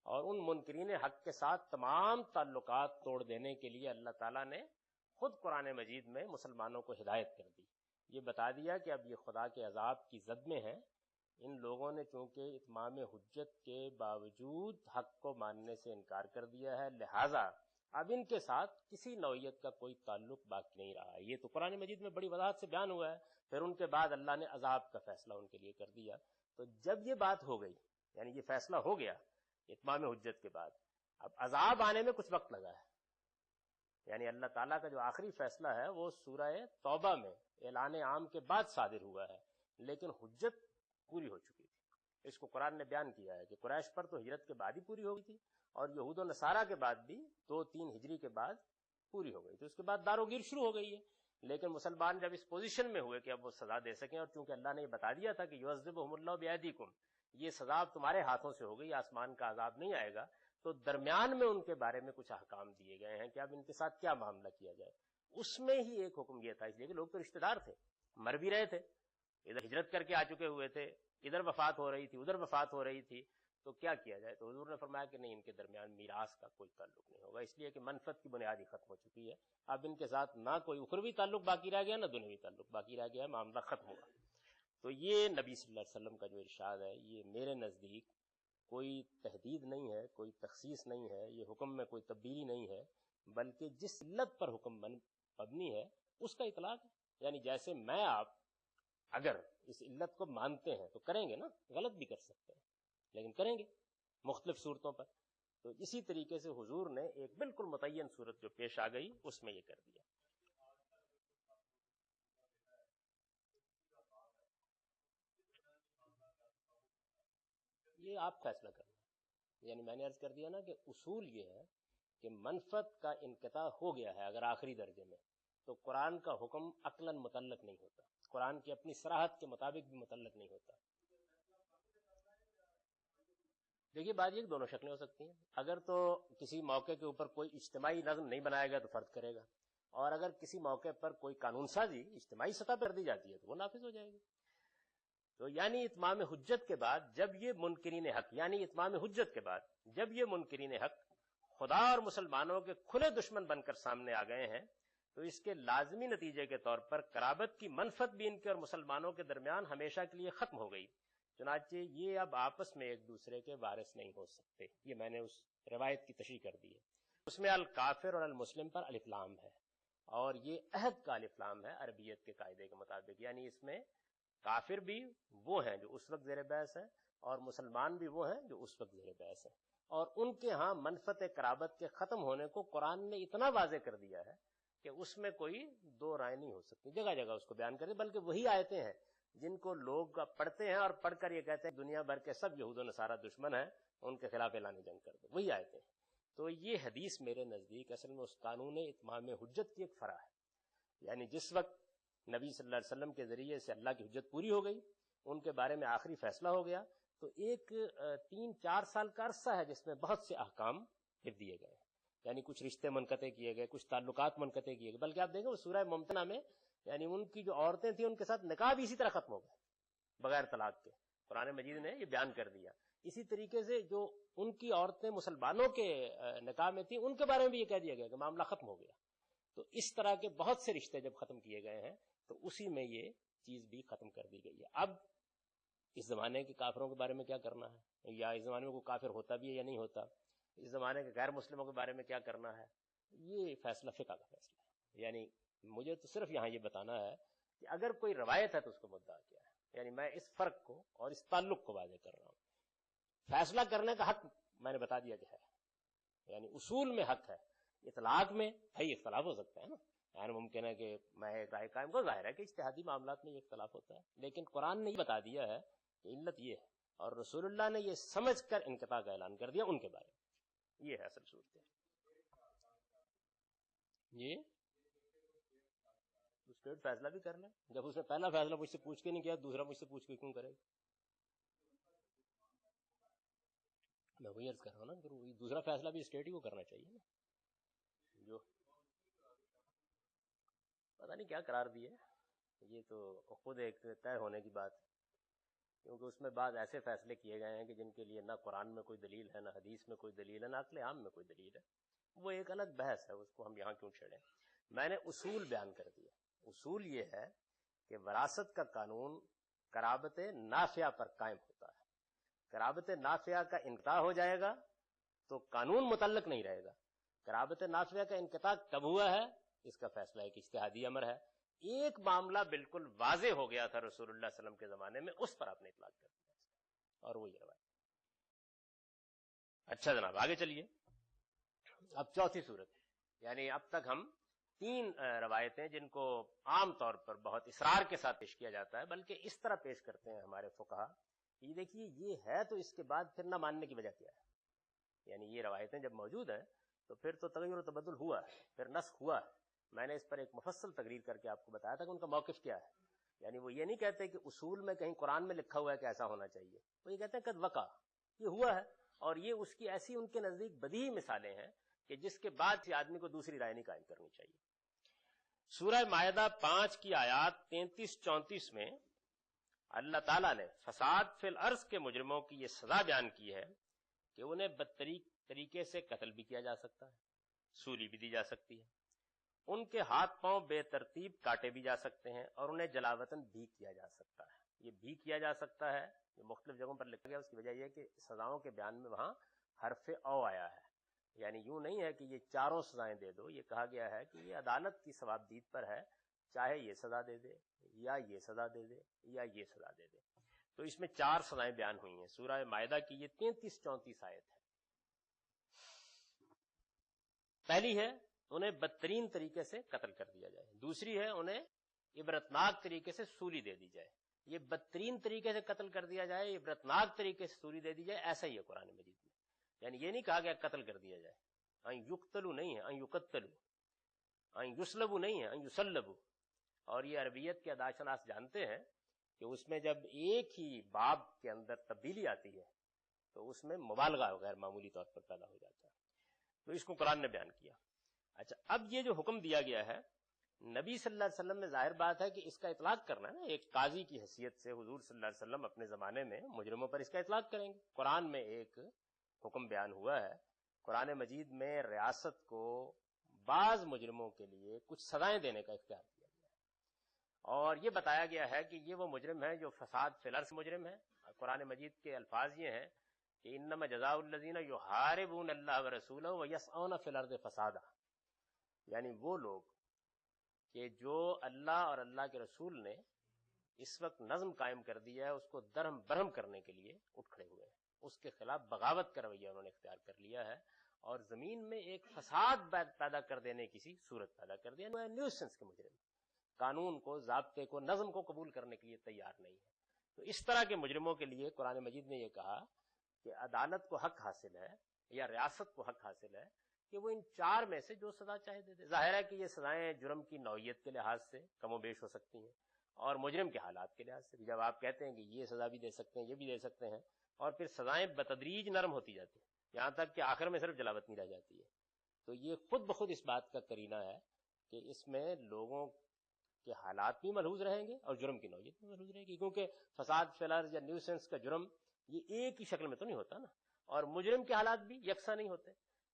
اور ان منکرین حق کے ساتھ تمام تعلقات توڑ دینے کے لیے اللہ تعالیٰ نے خود قرآن مجید میں مسلمانوں کو ہدایت کر دی. یہ بتا دیا کہ اب یہ خدا کے عذاب کی زد میں ہیں. ان لوگوں نے چونکہ اتمام حجت کے باوجود حق کو ماننے سے انکار کر دیا ہے، لہٰذا اب ان کے ساتھ کسی نوعیت کا کوئی تعلق باقی نہیں رہا. یہ تو قرآن مجید میں بڑی وضاحت سے بیان ہوا ہے. پھر ان کے بعد اللہ نے عذاب کا فیصلہ ان کے لیے کر دیا. تو جب یہ بات ہو گئی، یعنی یہ فیصلہ ہو گیا اتمام حجت کے بعد، اب عذاب آنے میں کچھ وقت لگا ہے. یعنی اللہ تعالیٰ کا جو آخری فیصلہ ہے وہ سورہ توبہ میں اعلان عام کے بعد صادر ہوا ہے، لیکن حجت پوری ہو چکی تھی. اس کو قرآن نے بیان کیا ہے کہ قریش پر تو ہجرت کے بعد ہی پوری ہو گئی تھی، اور یہود و نصارہ کے بعد بھی 2-3 ہجری کے بعد پوری ہو گئی تھی. اس کے بعد داروگیر شروع ہو گئی ہے. لیکن مسلمان جب اس پوزیشن میں ہوئے کہ اب وہ سزا دے سکیں، اور چونکہ اللہ نے یہ بتا دیا تھا کہ یعذبہم اللہ بایدیکم، یہ سزا اب تمہارے ہاتھوں سے ہو گئی، آسمان کا عذاب نہیں آئے گا، تو درمیان میں ان کے بارے میں کچھ احکام دیے گئے ہیں کہ اب ان کے ساتھ کیا معاملہ کیا جائے. اس میں ہی ایک حکم یہ تھا، اس لیے کہ لوگ تو رشتہ دار تھے، مر بھی رہے تھے، ادھر ہجرت کر کے آ چکے ہوئے تھے، ادھر وفات ہو رہی تھی، ادھر وفات ہو رہی تھی، تو کیا کیا جائے. تو حضور نے فرمایا کہ نہیں، ان کے درمیان میراث کا کوئی تعلق نہیں ہوگا، اس لیے کہ منفعت کی بنیاد ہی ختم ہو چکی ہے. اب ان کے ساتھ نہ کوئی اخروی تعلق باقی رہ گیا، نہ دنیوی تعلق باقی رہ گیا، معاملہ ختم ہوا. تو یہ نبی صلی اللہ علیہ وسلم کا جو ارشاد ہے، یہ میرے نزدیک کوئی تحدید نہیں ہے، کوئی تخصیص نہیں ہے، یہ حکم میں کوئی تبدیلی نہیں ہے، بلکہ جس علت پر حکم مبنی ہے اس کا اطلاق ہے. یعنی جیسے میں آپ اگر اس علت کو مانتے ہیں تو کریں گے نا، غلط بھی کر سکتے ہیں لیکن کریں گے مختلف صورتوں پر. تو اسی طریقے سے حضور نے ایک بالکل متعین صورت جو پیش آ گئی اس میں یہ کر دیا. یہ آپ فیصلہ کرنا. یعنی میں نے عرض کر دیا نا کہ اصول یہ ہے کہ منفعت کا انقطاع ہو گیا ہے اگر آخری درجے میں، تو قرآن کا حکم عقلاً متعلق نہیں ہوتا، قرآن کی اپنی صراحت کے مطابق بھی متعلق نہیں ہوتا. دیکھیے بات یہ دونوں شکلیں ہو سکتی ہیں. اگر تو کسی موقع کے اوپر کوئی اجتماعی نظم نہیں بنایا گیا تو فرد کرے گا، اور اگر کسی موقع پر کوئی قانون سازی اجتماعی سطح پر دی جاتی ہے تو وہ نافذ ہو جائے گی. تو یعنی اتمام حجت کے بعد جب یہ منکرین حق، یعنی اتمام حجت کے بعد جب یہ منکرین حق خدا اور مسلمانوں کے کھلے دشمن بن کر سامنے آ گئے ہیں، تو اس کے لازمی نتیجے کے طور پر قرابت کی منفعت بھی ان کے اور مسلمانوں کے درمیان ہمیشہ کے لیے ختم ہو گئی. چنانچہ یہ اب آپس میں ایک دوسرے کے وارث نہیں ہو سکتے. یہ میں نے اس روایت کی تشریح کر دی ہے. اس میں الکافر اور المسلم پر الف لام ہے، اور یہ عہد کا الف لام ہے عربیت کے قاعدے کے مطابق. یعنی اس میں کافر بھی وہ ہیں جو اس وقت زیر بحث ہیں، اور مسلمان بھی وہ ہیں جو اس وقت زیر بحث ہیں. اور ان کے ہاں منفعت قرابت کے ختم ہونے کو قرآن نے اتنا واضح کر دیا ہے کہ اس میں کوئی دو رائے نہیں ہو سکتی. جگہ جگہ اس کو بیان کریں، بلکہ وہی آیتیں ہیں جن کو لوگ پڑھتے ہیں اور پڑھ کر یہ کہتے ہیں دنیا بھر کے سب یہود و نصارہ دشمن ہیں، ان کے خلاف اعلان جنگ کر دو. وہی آیتیں ہیں. تو یہ حدیث میرے نزدیک اصل میں اس قانون اتمام حجت کی ایک فرع ہے. یعنی جس وقت نبی صلی اللہ علیہ وسلم کے ذریعے سے اللہ کی حجت پوری ہو گئی، ان کے بارے میں آخری فیصلہ ہو گیا، تو ایک 3-4 سال کا عرصہ ہے جس میں بہت سے احکام پھر دیے گئے. یعنی کچھ رشتے منقطع کیے گئے، کچھ تعلقات منقطع کیے گئے. بلکہ آپ دیکھیں وہ سورہ ممتنہ میں یعنی ان کی جو عورتیں تھیں ان کے ساتھ نکاح بھی اسی طرح ختم ہو گئے بغیر طلاق کے. قرآن مجید نے یہ بیان کر دیا. اسی طریقے سے جو ان کی عورتیں مسلمانوں کے نکاح میں تھیں ان کے بارے میں بھی یہ کہہ دیا گیا کہ معاملہ ختم ہو گیا. تو اس طرح کے بہت سے رشتے جب ختم کیے گئے ہیں تو اسی میں یہ چیز بھی ختم کر دی گئی ہے. اب اس زمانے کے کافروں کے بارے میں کیا کرنا ہے، یا اس زمانے میں کوئی کافر ہوتا بھی ہے یا نہیں ہوتا، اس زمانے کے غیر مسلموں کے بارے میں کیا کرنا ہے، یہ فیصلہ فقہ کا فیصلہ ہے. یعنی مجھے تو صرف یہاں یہ بتانا ہے کہ اگر کوئی روایت ہے تو اس کو مدعا کیا ہے. یعنی میں اس فرق کو اور اس تعلق کو واضح کر رہا ہوں. فیصلہ کرنے کا حق میں نے بتا دیا کہ ہے، یعنی اصول میں حق ہے. اطلاق میں بھائی اختلاف ہو سکتا ہے نا، یعنی ممکن ہے کہ میں ایک رائے قائم کو ظاہر ہے کہ اجتہادی معاملات میں یہ اختلاف ہوتا ہے، لیکن قرآن نے یہ بتا دیا ہے کہ علت یہ ہے، اور رسول اللہ نے یہ سمجھ کر انقطاع کا اعلان کر دیا ان کے بارے میں. یہ ہے اصل صورت. یہ اسٹیٹ فیصلہ بھی کر لیں. جب اس نے پہلا فیصلہ مجھ سے پوچھ کے نہیں کیا، دوسرا مجھ سے پوچھ کے کیوں کرے گا؟ میں وہی عرض کر رہا ہوں نا، دوسرا فیصلہ بھی اسٹیٹ ہی کو کرنا چاہیے نا. جو پتہ نہیں کیا قرار دی ہے، یہ تو خود ایک طے ہونے کی بات ہے، کیونکہ اس میں بعض ایسے فیصلے کیے گئے ہیں کہ جن کے لیے نہ قرآن میں کوئی دلیل ہے، نہ حدیث میں کوئی دلیل ہے، نہ عقل عام میں کوئی دلیل ہے. وہ ایک الگ بحث ہے، اس کو ہم یہاں کیوں چھیڑیں. میں نے اصول بیان کر دیا. اصول یہ ہے کہ وراثت کا قانون قرابت نافعہ پر قائم ہوتا ہے. قرابت نافعہ کا انقطاع ہو جائے گا تو قانون متعلق نہیں رہے گا. قرابت نافعہ کا انقطاع کب ہوا ہے اس کا فیصلہ ایک اجتہادی امر ہے. ایک معاملہ بالکل واضح ہو گیا تھا رسول اللہ صلی اللہ علیہ وسلم کے زمانے میں، اس پر آپ نے اطلاق کر دیا اور وہ یہ روایت. اچھا جناب آگے چلیے. اب چوتھی صورت، یعنی اب تک ہم 3 روایتیں جن کو عام طور پر بہت اصرار کے ساتھ پیش کیا جاتا ہے، بلکہ اس طرح پیش کرتے ہیں ہمارے فقہا، یہ دیکھیے یہ ہے تو اس کے بعد پھر نہ ماننے کی وجہ کیا ہے. یعنی یہ روایتیں جب موجود ہیں تو پھر تو تغیر و تبدل ہوا ہے، پھر نسخ ہوا ہے. میں نے اس پر ایک مفصل تقریر کر کے آپ کو بتایا تھا کہ ان کا موقف کیا ہے. یعنی وہ یہ نہیں کہتے کہ اصول میں کہیں قرآن میں لکھا ہوا ہے کہ ایسا ہونا چاہیے، وہ یہ کہتے ہیں قد وقع، یہ ہوا ہے، اور یہ اس کی ایسی ان کے نزدیک بدیہی مثالیں ہیں کہ جس کے بعد سے آدمی کو دوسری رائے نہیں قائم کرنی چاہیے. سورہ مائدہ 5 کی آیات 33-34 میں اللہ تعالیٰ نے فساد فی الارض کے مجرموں کی یہ سزا بیان کی ہے کہ انہیں بدطریق طریقے سے قتل بھی کیا جا سکتا ہے، سولی بھی دی جا سکتی ہے، ان کے ہاتھ پاؤں بے ترتیب کاٹے بھی جا سکتے ہیں، اور انہیں جلاوطن بھی کیا جا سکتا ہے. یہ بھی کیا جا سکتا ہے یہ مختلف جگہوں پر لکھا گیا. اس کی وجہ یہ ہے کہ سزاؤں کے بیان میں وہاں حرف او آیا ہے. یعنی یوں نہیں ہے کہ یہ چاروں سزائیں دے دو، یہ کہا گیا ہے کہ یہ عدالت کی ثوابدید پر ہے، چاہے یہ سزا دے دے یا یہ سزا دے دے یا یہ سزا دے دے. تو اس میں 4 سزائیں بیان ہوئی ہیں. سورہ مائدہ کی یہ 33-34 آیت ہے. پہلی ہے انہیں بدترین طریقے سے قتل کر دیا جائے، دوسری ہے انہیں عبرتناک طریقے سے سولی دے دی جائے. یہ بدترین طریقے سے قتل کر دیا جائے، عبرتناک طریقے سے سولی دے دی جائے، ایسا ہی ہے قرآن مجید میں. یعنی یہ نہیں کہا گیا قتل کر دیا جائے، ان یقتلو نہیں ہے، ان یقتلو، ان یسلبو نہیں ہے، ان یسلبو. اور یہ عربیت کے اداشناس جانتے ہیں کہ اس میں جب ایک ہی باب کے اندر تبدیلی آتی ہے تو اس میں مبالغہ غیر معمولی طور پر پیدا ہو جاتا ہے. تو اس کو قرآن نے بیان کیا. اچھا اب یہ جو حکم دیا گیا ہے نبی صلی اللہ علیہ وسلم میں، ظاہر بات ہے کہ اس کا اطلاق کرنا ہے نا، ایک قاضی کی حیثیت سے حضور صلی اللہ علیہ وسلم اپنے زمانے میں مجرموں پر اس کا اطلاق کریں گے. قرآن میں ایک حکم بیان ہوا ہے. قرآن مجید میں ریاست کو بعض مجرموں کے لیے کچھ سزائیں دینے کا اختیار دیا گیا ہے، اور یہ بتایا گیا ہے کہ یہ وہ مجرم ہیں جو فساد فی الارض مجرم ہیں. قرآن مجید کے الفاظ یہ ہیں کہ انما جزاء الذین یحاربون اللہ ورسولہ ویسعون فی الارض فسادا. یعنی وہ لوگ کہ جو اللہ اور اللہ کے رسول نے اس وقت نظم قائم کر دیا ہے اس کو درہم برہم کرنے کے لیے اٹھ کھڑے ہوئے ہیں، اس کے خلاف بغاوت کا رویہ انہوں نے اختیار کر لیا ہے اور زمین میں ایک فساد پیدا کر دینے کی سی صورت پیدا کر دیا. نیوسنس کے مجرم قانون کو، ضابطے کو، نظم کو قبول کرنے کے لیے تیار نہیں ہے. تو اس طرح کے مجرموں کے لیے قرآن مجید نے یہ کہا کہ عدالت کو حق حاصل ہے یا ریاست کو حق حاصل ہے کہ وہ ان 4 میں سے جو سزا چاہے دے دے. ظاہر ہے کہ یہ سزائیں جرم کی نوعیت کے لحاظ سے کم و بیش ہو سکتی ہیں اور مجرم کے حالات کے لحاظ سے. جب آپ کہتے ہیں کہ یہ سزا بھی دے سکتے ہیں، یہ بھی دے سکتے ہیں، اور پھر سزائیں بتدریج نرم ہوتی جاتی ہیں یہاں تک کہ آخر میں صرف جلاوطنی نہیں رہ جاتی ہے، تو یہ خود بخود اس بات کا قرینہ ہے کہ اس میں لوگوں کے حالات بھی ملحوظ رہیں گے اور جرم کی نوعیت بھی ملحوظ رہے گی. کیونکہ فساد فی الارض یا نیوسنس کا جرم یہ ایک ہی شکل میں تو نہیں ہوتا نا، اور مجرم کے حالات بھی یکساں نہیں ہوتے.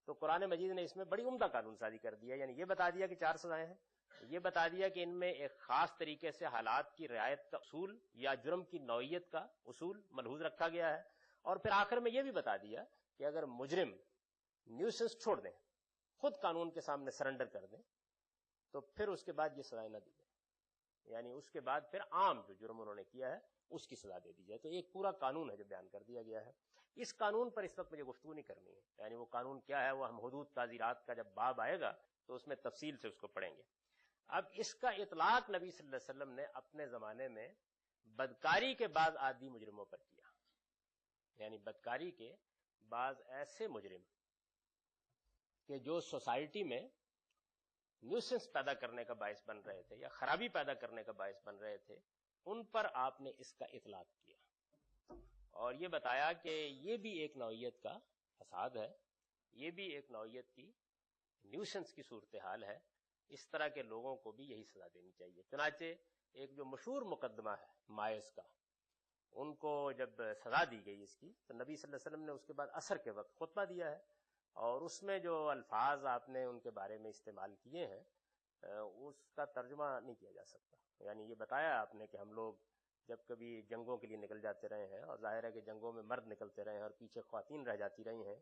تو قرآن مجید نے اس میں بڑی عمدہ قانون سازی کر دیا. یعنی یہ بتا دیا کہ 4 سزائیں ہیں، یہ بتا دیا کہ ان میں ایک خاص طریقے سے حالات کی رعایت کا اصول یا جرم کی نوعیت کا اصول ملحوظ رکھا گیا ہے، اور پھر آخر میں یہ بھی بتا دیا کہ اگر مجرم نیوسنس چھوڑ دیں، خود قانون کے سامنے سرنڈر کر دیں، تو پھر اس کے بعد یہ سزائیں نہ دی جائیں. یعنی اس کے بعد پھر عام جو جرم انہوں نے کیا ہے اس کی سزا دے دی جائے. تو ایک پورا قانون ہے جو بیان کر دیا گیا ہے. اس قانون پر اس وقت مجھے گفتگو نہیں کرنی ہے، یعنی وہ قانون کیا ہے وہ ہم حدود تعزیرات کا جب باب آئے گا تو اس میں تفصیل سے اس کو پڑھیں گے. اب اس کا اطلاق نبی صلی اللہ علیہ وسلم نے اپنے زمانے میں بدکاری کے بعض عادی مجرموں پر کیا. یعنی بدکاری کے بعض ایسے مجرم کہ جو سوسائٹی میں نیوسنس پیدا کرنے کا باعث بن رہے تھے یا خرابی پیدا کرنے کا باعث بن رہے تھے، ان پر آپ نے اس کا اطلاق کیا اور یہ بتایا کہ یہ بھی ایک نوعیت کا فساد ہے، یہ بھی ایک نوعیت کی نیوسنس کی صورتحال ہے. اس طرح کے لوگوں کو بھی یہی سزا دینی چاہیے. چنانچہ ایک جو مشہور مقدمہ ہے مائز کا، ان کو جب سزا دی گئی اس کی تو نبی صلی اللہ علیہ وسلم نے اس کے بعد عصر کے وقت خطبہ دیا ہے، اور اس میں جو الفاظ آپ نے ان کے بارے میں استعمال کیے ہیں اس کا ترجمہ نہیں کیا جا سکتا. یعنی یہ بتایا آپ نے کہ ہم لوگ جب کبھی جنگوں کے لیے نکل جاتے رہے ہیں، اور ظاہر ہے کہ جنگوں میں مرد نکلتے رہے ہیں اور پیچھے خواتین رہ جاتی رہی ہیں،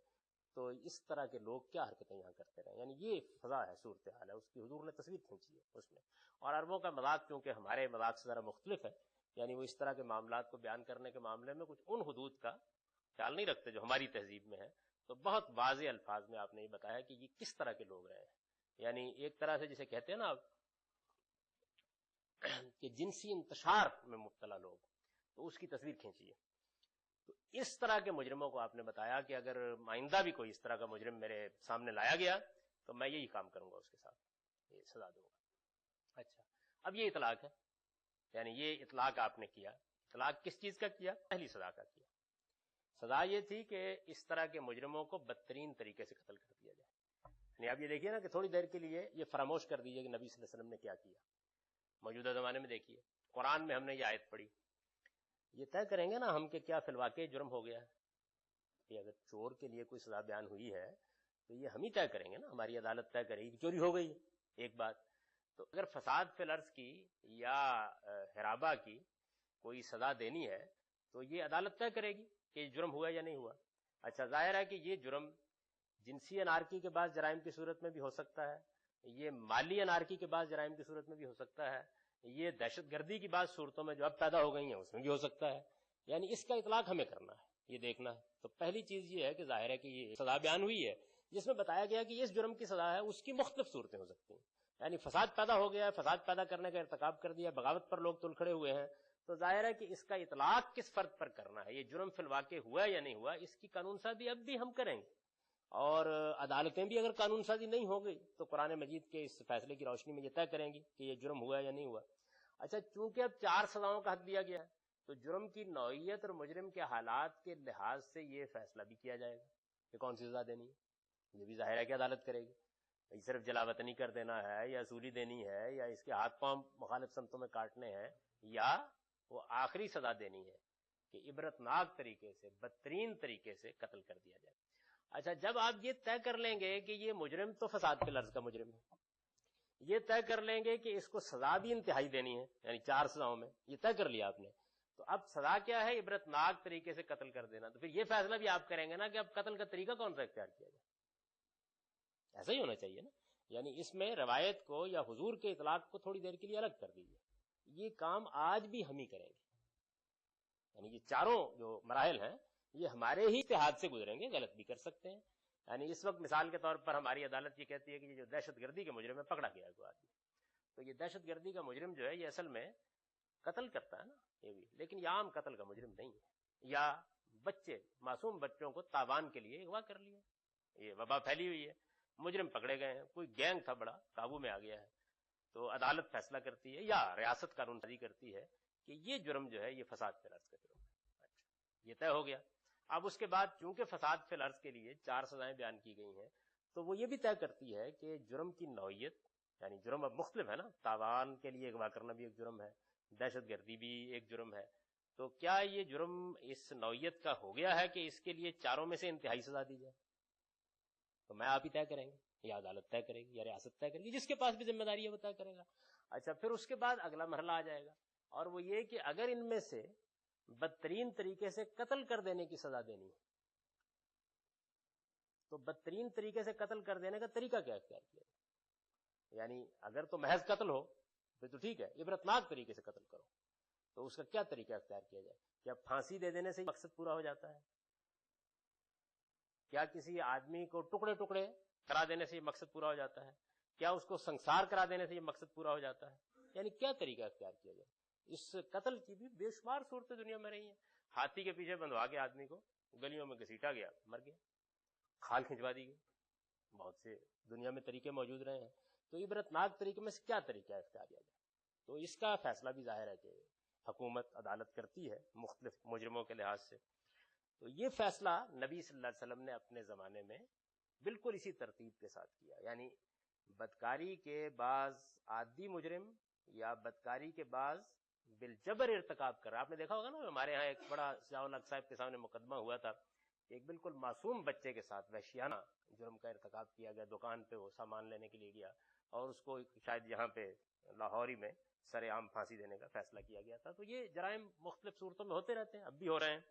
تو اس طرح کے لوگ کیا حرکتیں یہاں کرتے رہے. یعنی یہ فضا ہے، صورتحال ہے، اس کی حضور نے تصویر کھینچی ہے اس میں. اور عربوں کا مذاق چونکہ ہمارے مذاق سے ذرا مختلف ہے، یعنی وہ اس طرح کے معاملات کو بیان کرنے کے معاملے میں کچھ ان حدود کا خیال نہیں رکھتے جو ہماری تہذیب میں ہے. تو بہت واضح الفاظ میں آپ نے یہ بتایا کہ یہ کس طرح کے لوگ رہے ہیں. یعنی ایک طرح سے جسے کہتے ہیں نا آپ کہ جنسی انتشار میں مبتلا لوگ، تو اس کی تصویر کھینچی ہے. تو اس طرح کے مجرموں کو آپ نے بتایا کہ اگر آئندہ بھی کوئی اس طرح کا مجرم میرے سامنے لایا گیا تو میں یہی کام کروں گا، اس کے ساتھ یہ سزا دوں گا. اچھا، اب یہ اطلاق ہے، یعنی یہ اطلاق آپ نے کیا. اطلاق کس چیز کا کیا؟ پہلی سزا کا کیا. سزا یہ تھی کہ اس طرح کے مجرموں کو بدترین طریقے سے قتل کر دیا جائے. یعنی آپ یہ دیکھیے نا کہ تھوڑی دیر کے لیے یہ فراموش کر دیجیے کہ نبی صلی اللہ علیہ وسلم نے کیا کیا. موجودہ زمانے میں دیکھیے، قرآن میں ہم نے یہ آیت پڑھی، یہ طے کریں گے نا ہم کہ کیا فی الواقع جرم ہو گیا ہے. کہ اگر چور کے لیے کوئی سزا بیان ہوئی ہے تو یہ ہم ہی طے کریں گے نا، ہماری عدالت طے کرے گی کہ چوری ہو گئی ہے. ایک بات. تو اگر فساد فی الارض کی یا حرابہ کی کوئی سزا دینی ہے تو یہ عدالت طے کرے گی کہ یہ جرم ہوا یا نہیں ہوا. اچھا، ظاہر ہے کہ یہ جرم جنسی انارکی کے بعد جرائم کی صورت میں بھی ہو سکتا ہے، یہ مالی انارکی کے بعد جرائم کی صورت میں بھی ہو سکتا ہے، یہ دہشت گردی کی بعض صورتوں میں جو اب پیدا ہو گئی ہیں اس میں بھی ہو سکتا ہے. یعنی اس کا اطلاق ہمیں کرنا ہے، یہ دیکھنا ہے. تو پہلی چیز یہ ہے کہ ظاہر ہے کہ یہ سزا بیان ہوئی ہے جس میں بتایا گیا کہ اس جرم کی سزا ہے، اس کی مختلف صورتیں ہو سکتی ہیں. یعنی فساد پیدا ہو گیا ہے، فساد پیدا کرنے کا ارتکاب کر دیا، بغاوت پر لوگ تل کھڑے ہوئے ہیں، تو ظاہر ہے کہ اس کا اطلاق کس فرد پر کرنا ہے، یہ جرم فی الواقع ہوا یا نہیں ہوا، اس کی قانون سازی اب بھی ہم کریں گے. اور عدالتیں بھی اگر قانون سازی نہیں ہو گئی تو قرآن مجید کے اس فیصلے کی روشنی میں یہ طے کریں گی کہ یہ جرم ہوا یا نہیں ہوا. اچھا، چونکہ اب 4 سزاؤں کا حق دیا گیا ہے تو جرم کی نوعیت اور مجرم کے حالات کے لحاظ سے یہ فیصلہ بھی کیا جائے گا کہ کون سی سزا دینی ہے. یہ بھی ظاہر ہے کہ عدالت کرے گی. صرف جلاوطنی کر دینا ہے یا اصولی دینی ہے یا اس کے ہاتھ پاؤں مخالف سمتوں میں کاٹنے ہیں یا وہ آخری سزا دینی ہے کہ عبرتناک طریقے سے بدترین طریقے سے قتل کر دیا جائے. اچھا، جب آپ یہ طے کر لیں گے کہ یہ مجرم تو فساد فی الارض کا مجرم ہے، یہ طے کر لیں گے کہ اس کو سزا بھی انتہائی دینی ہے، یعنی 4 سزاؤں میں یہ طے کر لیا آپ نے، تو اب سزا کیا ہے؟ عبرتناک طریقے سے قتل کر دینا. تو پھر یہ فیصلہ بھی آپ کریں گے نا کہ اب قتل کا طریقہ کون سا اختیار کیا جائے. ایسا ہی ہونا چاہیے نا. یعنی اس میں روایت کو یا حضور کے اطلاق کو تھوڑی دیر کے لیے الگ کر دیجیے. یہ کام آج بھی ہم ہی کریں گے. یعنی یہ چاروں جو مراحل ہیں یہ ہمارے ہی اتحاد سے گزریں گے، غلط بھی کر سکتے ہیں. یعنی اس وقت مثال کے طور پر ہماری عدالت یہ کہتی ہے کہ یہ جو دہشت گردی کے مجرم ہے پکڑا گیا ہے کوئی آدمی، تو یہ دہشت گردی کا مجرم جو ہے یہ اصل میں قتل کرتا ہے نا، یہ بھی، لیکن یہ عام قتل کا مجرم نہیں ہے. یا بچے، معصوم بچوں کو تاوان کے لیے اغوا کر لیا، یہ وبا پھیلی ہوئی ہے، مجرم پکڑے گئے ہیں، کوئی گینگ تھا بڑا قابو میں آ گیا ہے، تو عدالت فیصلہ کرتی ہے یا ریاست قانون سازی کرتی ہے کہ یہ جرم جو ہے یہ فساد فی الارض کا جرم ہے. اچھا، یہ طے ہو گیا. اب اس کے بعد چونکہ فساد فی الارض کے لیے 4 سزائیں بیان کی گئی ہیں تو وہ یہ بھی طے کرتی ہے کہ جرم کی نوعیت، یعنی جرم اب مختلف ہے نا، تاوان کے لیے اغوا کرنا بھی ایک جرم ہے، دہشت گردی بھی ایک جرم ہے. تو کیا یہ جرم اس نوعیت کا ہو گیا ہے کہ اس کے لیے چاروں میں سے انتہائی سزا دی جائے؟ تو میں آپ ہی طے کریں گے یا عدالت طے کرے گی یا ریاست طے کرے گی، جس کے پاس بھی ذمہ داری ہے وہ طے کرے گا. اچھا، پھر اس کے بعد اگلا مرحلہ آ جائے گا اور وہ یہ کہ اگر ان میں سے بدترین طریقے سے قتل کر دینے کی سزا دینی ہے تو بدترین طریقے سے قتل کر دینے کا طریقہ کیا اختیار کیا جائے. یعنی اگر تو محض قتل ہو پھر تو ٹھیک ہے، عبرتناک طریقے سے قتل کرو، تو اس کا کیا طریقہ اختیار کیا جائے؟ کیا پھانسی دے دینے سے مقصد پورا ہو جاتا ہے؟ کیا کسی آدمی کو ٹکڑے ٹکڑے کرا دینے سے یہ مقصد پورا ہو جاتا ہے؟ کیا اس کو سنسار کرا دینے سے یہ مقصد پورا ہو جاتا ہے؟ یعنی کیا طریقہ اختیار کیا جائے؟ اس قتل کی بھی بے شمار صورتیں دنیا میں رہی ہیں. ہاتھی کے پیچھے بندھوا کے آدمی کو گلیوں میں گھسیٹا گیا، مر گیا، کھال کھنچوا دی گئی. بہت سے دنیا میں طریقے موجود رہے ہیں. تو عبرتناک طریقے میں سے کیا طریقہ اختیار کیا جائے؟ تو اس کا فیصلہ بھی ظاہر ہے کہ حکومت عدالت کرتی ہے مختلف مجرموں کے لحاظ سے. تو یہ فیصلہ نبی صلی اللہ علیہ وسلم نے اپنے زمانے میں بالکل اسی ترتیب کے ساتھ کیا. یعنی بدکاری کے بعض عادی مجرم یا بدکاری کے بعض بالجبر ارتکاب کر رہا. آپ نے دیکھا ہوگا نا، ہمارے ہاں ایک بڑا سیاہ الحق صاحب کے سامنے مقدمہ ہوا تھا ایک بالکل معصوم بچے کے ساتھ وحشیانہ جرم کا ارتکاب کیا گیا. دکان پہ وہ سامان لینے کے لیے گیا اور اس کو شاید یہاں پہ لاہور ہی میں سر عام پھانسی دینے کا فیصلہ کیا گیا تھا. تو یہ جرائم مختلف صورتوں میں ہوتے رہتے ہیں, اب بھی ہو رہے ہیں.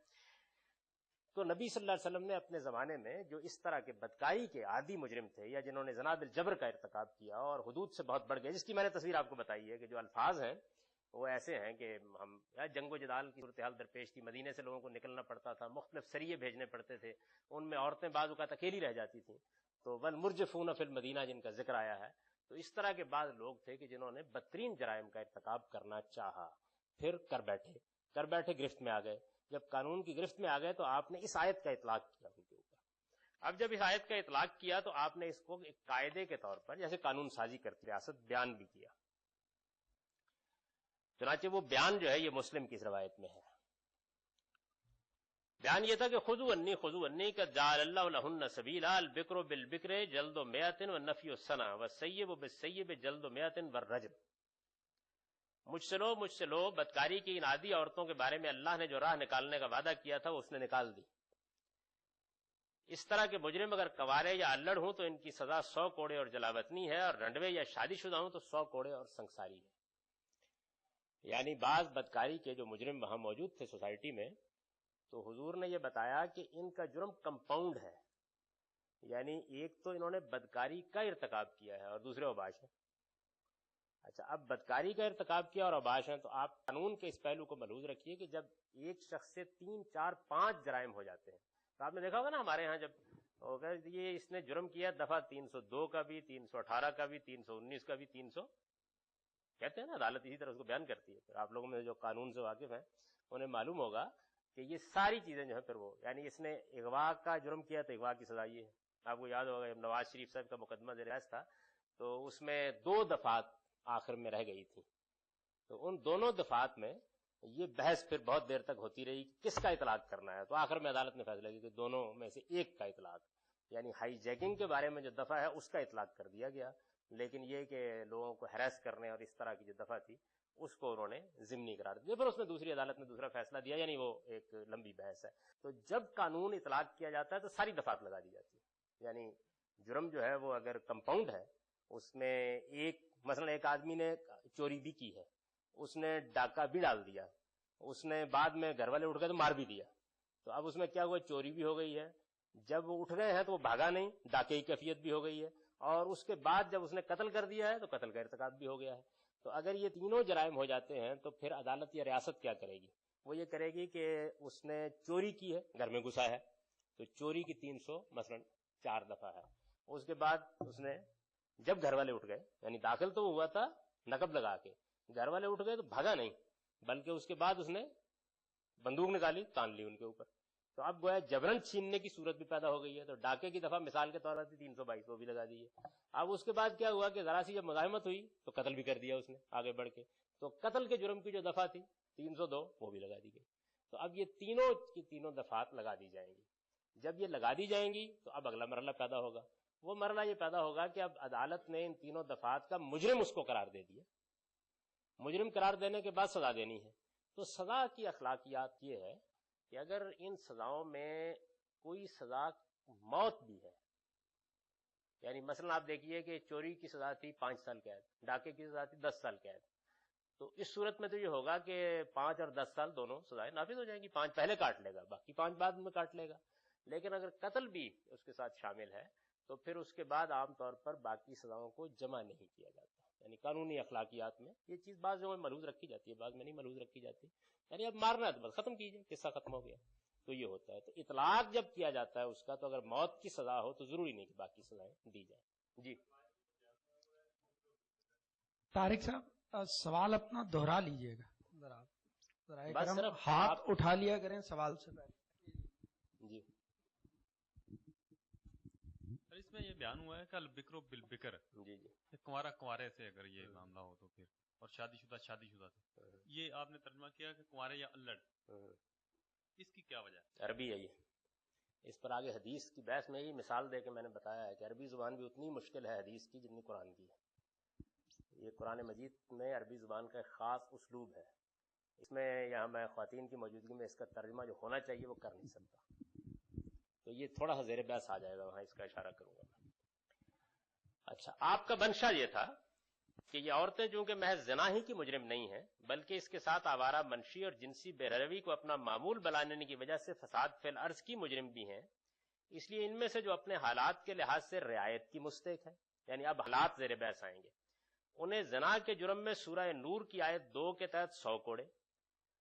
تو نبی صلی اللہ علیہ وسلم نے اپنے زمانے میں جو اس طرح کے بدکاری کے عادی مجرم تھے یا جنہوں نے زنا بالجبر کا ارتکاب کیا اور حدود سے بہت بڑھ گئے, جس کی میں نے تصویر آپ کو بتائی ہے کہ جو الفاظ ہیں وہ ایسے ہیں کہ ہم جنگ و جدال کی صورتحال درپیش تھی, مدینے سے لوگوں کو نکلنا پڑتا تھا, مختلف سریے بھیجنے پڑتے تھے, ان میں عورتیں بعض اوقات اکیلی رہ جاتی تھیں. تو والمرجفون فی المدینہ جن کا ذکر آیا ہے, تو اس طرح کے بعض لوگ تھے کہ جنہوں نے بدترین جرائم کا ارتکاب کرنا چاہا, پھر کر بیٹھے گرفت میں آ گئے. جب قانون کی گرفت میں آ گئے تو آپ نے اس آیت کا اطلاق کیا ان کے اوپر. اب جب اس آیت کا اطلاق کیا تو آپ نے اس کو ایک قاعدے کے طور پر جیسے قانون سازی کرتی ریاست بیان بھی کیا. چنانچہ وہ بیان جو ہے یہ مسلم کی روایت میں ہے. بیان یہ تھا کہ خذوا انی کا جعل اللہ لہن سبیلا البکر بالبکر جلد 100 والنفی السنہ والسیب بالسیب جلد 100 والرجم. مجھ سے لو بدکاری کی ان عادی عورتوں کے بارے میں اللہ نے جو راہ نکالنے کا وعدہ کیا تھا وہ اس نے نکال دی. اس طرح کے مجرم اگر کوارے یا الڑ ہوں تو ان کی سزا 100 کوڑے اور جلاوطنی ہے, اور رنڈوے یا شادی شدہ ہوں تو 100 کوڑے اور سنگساری ہے. یعنی بعض بدکاری کے جو مجرم وہاں موجود تھے سوسائٹی میں, تو حضور نے یہ بتایا کہ ان کا جرم کمپاؤنڈ ہے. یعنی ایک تو انہوں نے بدکاری کا ارتکاب کیا ہے اور دوسرے اوباش ہیں. اچھا, اب بدکاری کا ارتکاب کیا اور اوباش ہیں, تو آپ قانون کے اس پہلو کو ملحوظ رکھیے کہ جب ایک شخص سے 3, 4, 5 جرائم ہو جاتے ہیں, تو آپ نے دیکھا ہوگا نا ہمارے ہاں جب ہوگا یہ اس نے جرم کیا دفعہ 302 کا بھی, 318 کا بھی, 319 کا بھی, 300 کہتے ہیں نا, عدالت اسی طرح اس کو بیان کرتی ہے. پھر آپ لوگوں میں جو قانون سے واقف ہیں انہیں معلوم ہوگا کہ یہ ساری چیزیں جو ہے پھر وہ, یعنی اس نے اغوا کا جرم کیا تو اغوا کی سزا یہ ہے. آپ کو یاد ہوگا نواز شریف صاحب کا مقدمہ زیر بحث تھا, تو اس میں 2 دفعات آخر میں رہ گئی تھی. تو ان دونوں دفعات میں یہ بحث پھر بہت دیر تک ہوتی رہی کس کا اطلاق کرنا ہے. تو آخر میں عدالت نے فیصلہ کیا کہ دونوں میں سے ایک کا اطلاق, یعنی ہائی جیکنگ کے بارے میں جو دفعہ ہے اس کا اطلاق کر دیا گیا, لیکن یہ کہ لوگوں کو ہراس کرنے اور اس طرح کی جو دفعہ تھی اس کو انہوں نے ضمنی قرار دیا. پھر اس میں دوسری عدالت نے دوسرا فیصلہ دیا, یعنی وہ ایک لمبی بحث ہے. تو جب قانون اطلاق کیا جاتا ہے تو ساری دفعات لگا دی جاتی ہے. یعنی جرم جو ہے وہ اگر کمپاؤنڈ ہے, اس میں ایک مثلا ایک آدمی نے چوری بھی کی ہے, اس نے ڈاکہ بھی ڈال دیا, اس نے بعد میں گھر والے اٹھ گئے تو مار بھی دیا. تو اب اس میں کیا ہوا, چوری بھی ہو گئی ہے, جب وہ اٹھ گئے ہیں تو وہ بھاگا نہیں, ڈاکے کی کیفیت بھی ہو گئی ہے, اور اس کے بعد جب اس نے قتل کر دیا ہے تو قتل کا ارتکاب بھی ہو گیا ہے. تو اگر یہ تینوں جرائم ہو جاتے ہیں تو پھر عدالت یا ریاست کیا کرے گی, وہ یہ کرے گی کہ اس نے چوری کی ہے, گھر میں گھسا ہے, تو چوری کی 300 مثلا 4 دفعہ ہے. اس کے بعد اس نے جب گھر والے اٹھ گئے, یعنی داخل تو ہوا تھا نقب لگا کے, گھر والے اٹھ گئے تو بھاگا نہیں, بلکہ اس کے بعد اس نے بندوق نکالی, تان لی ان کے اوپر. تو اب گویا جبرن چھیننے کی صورت بھی پیدا ہو گئی ہے. تو ڈاکے کی دفعہ مثال کے طور پر 322 وہ بھی لگا دی ہے. اب اس کے بعد کیا ہوا کہ ذرا سی جب مزاحمت ہوئی تو قتل بھی کر دیا اس نے آگے بڑھ کے, تو قتل کے جرم کی جو دفعہ تھی 302 وہ بھی لگا دی گئی. تو اب یہ تینوں کی تینوں دفعات لگا دی جائیں گی. جب یہ لگا دی جائیں گی تو اب اگلا مرحلہ پیدا ہوگا. وہ مرحلہ یہ پیدا ہوگا کہ اب عدالت نے ان تینوں دفعات کا مجرم اس کو قرار دے دیا. مجرم قرار دینے کے بعد سزا دینی ہے. تو سزا کی اخلاقیات یہ ہے کہ اگر ان سزاؤں میں کوئی سزا موت بھی ہے, یعنی مثلا آپ دیکھیے کہ چوری کی سزا تھی 5 سال قید, ڈاکے کی سزا تھی 10 سال قید, تو اس صورت میں تو یہ ہوگا کہ 5 اور 10 سال دونوں سزائیں نافذ ہو جائیں گی. 5 پہلے کاٹ لے گا, باقی 5 بعد میں کاٹ لے گا. لیکن اگر قتل بھی اس کے ساتھ شامل ہے تو پھر اس کے بعد عام طور پر باقی سزاؤں کو جمع نہیں کیا جاتا. یعنی قانونی اخلاقیات میں یہ چیز بعض جگہوں میں ملحوظ رکھی جاتی ہے, بعض میں نہیں ملحوظ رکھی جاتی. یعنی اب مارنا ہے تو بس ختم کیجئے, قصہ ختم ہو گیا. تو یہ ہوتا ہے. تو اطلاق جب کیا جاتا ہے اس کا, تو اگر موت کی سزا ہو تو ضروری نہیں کہ باقی سزائیں دی جائیں. جی طارق صاحب, سوال اپنا دہرا لیجئے گا ذرا, بس صرف ہاتھ اٹھا لیا کریں سوال سے پہلے. جی اس میں یہ بیان ہوا ہے کہ البکر بالبکر, جی جی کنوارا کنوارے سے اگر یہ معاملہ ہو تو پھر, اور شادی شدہ سے, یہ آپ نے ترجمہ کیا کہ کنوارے یا الڑ, اس کی کیا وجہ ہے؟ عربی ہے یہ. اس پر آگے حدیث کی بحث میں ہی مثال دے کے میں نے بتایا ہے کہ عربی زبان بھی اتنی مشکل ہے حدیث کی جتنی قرآن کی ہے. یہ قرآن مجید میں عربی زبان کا ایک خاص اسلوب ہے. اس میں یہاں میں خواتین کی موجودگی میں اس کا ترجمہ جو ہونا چاہیے وہ کر نہیں سکتا. تو یہ تھوڑا سا زیر بحث آ جائے گا، وہاں اس کا اشارہ کروں گا میں۔ اچھا، آپ کا منشا یہ تھا کہ یہ عورتیں چونکہ محض زنا ہی کی مجرم نہیں ہیں بلکہ اس کے ساتھ آوارہ منشی اور جنسی بے روی کو اپنا معمول بنانے کی وجہ سے فساد فی الارض کی مجرم بھی ہیں، اس لیے ان میں سے جو اپنے حالات کے لحاظ سے رعایت کی مستحق ہے، یعنی اب حالات زیر بحث آئیں گے، انہیں زنا کے جرم میں سورہ نور کی آیت 2 کے تحت 100 کوڑے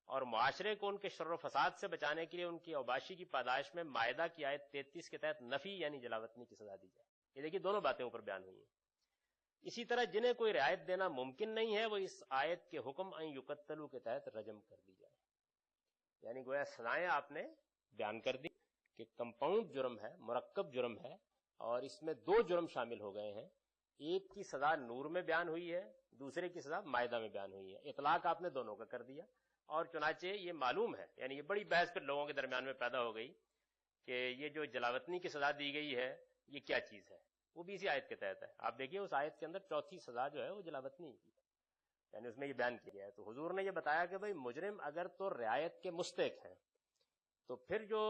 اور معاشرے کو ان کے شر و فساد سے بچانے کے لیے ان کی اوباشی کی پاداش میں مائدہ کی آیت 33 کے تحت نفی یعنی جلاوطنی کی سزا دی جائے۔ یہ دیکھیے دونوں باتیں اوپر بیان ہوئی ہیں۔ اسی طرح جنہیں کوئی رعایت دینا ممکن نہیں ہے وہ اس آیت کے حکم ان یقتلوا کے تحت رجم کر دی جائے، یعنی گویا سزائیں آپ نے بیان کر دی کہ کمپاؤنڈ جرم ہے، مرکب جرم ہے، اور اس میں 2 جرم شامل ہو گئے ہیں، ایک کی سزا نور میں بیان ہوئی ہے، دوسرے کی سزا مائدہ میں بیان ہوئی ہے، اطلاق آپ نے دونوں کا کر دیا۔ اور چنانچہ یہ معلوم ہے، یعنی یہ بڑی بحث پھر لوگوں کے درمیان میں پیدا ہو گئی کہ یہ جو جلاوطنی کی سزا دی گئی ہے یہ کیا چیز ہے، وہ بھی اسی آیت کے تحت ہے۔ آپ دیکھیے اس آیت کے اندر 4تھی سزا جو ہے وہ جلاوطنی کی ہے، یعنی اس میں یہ بیان کیا گیا ہے۔ تو حضور نے یہ بتایا کہ بھئی مجرم اگر تو رعایت کے مستحق ہیں تو پھر جو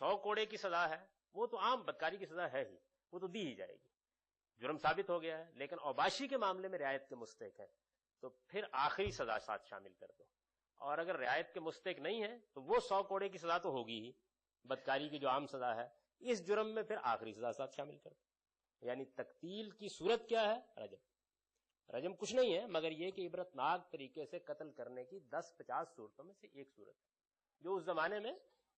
100 کوڑے کی سزا ہے وہ تو عام بدکاری کی سزا ہے ہی، وہ تو دی ہی جائے گی، جرم ثابت ہو گیا ہے، لیکن اوباشی کے معاملے میں رعایت کے مستحق ہے تو پھر آخری سزا ساتھ شامل کر دو، اور اگر رعایت کے مستحق نہیں ہے تو وہ 100 کوڑے کی سزا تو ہوگی ہی، بدکاری کی جو عام سزا ہے، اس جرم میں پھر آخری سزا ساتھ شامل کر دو۔ یعنی تقتیل کی صورت کیا ہے؟ رجم۔ رجم کچھ نہیں ہے مگر یہ کہ عبرتناک طریقے سے قتل کرنے کی 10-50 صورتوں میں سے ایک صورت ہے، جو اس زمانے میں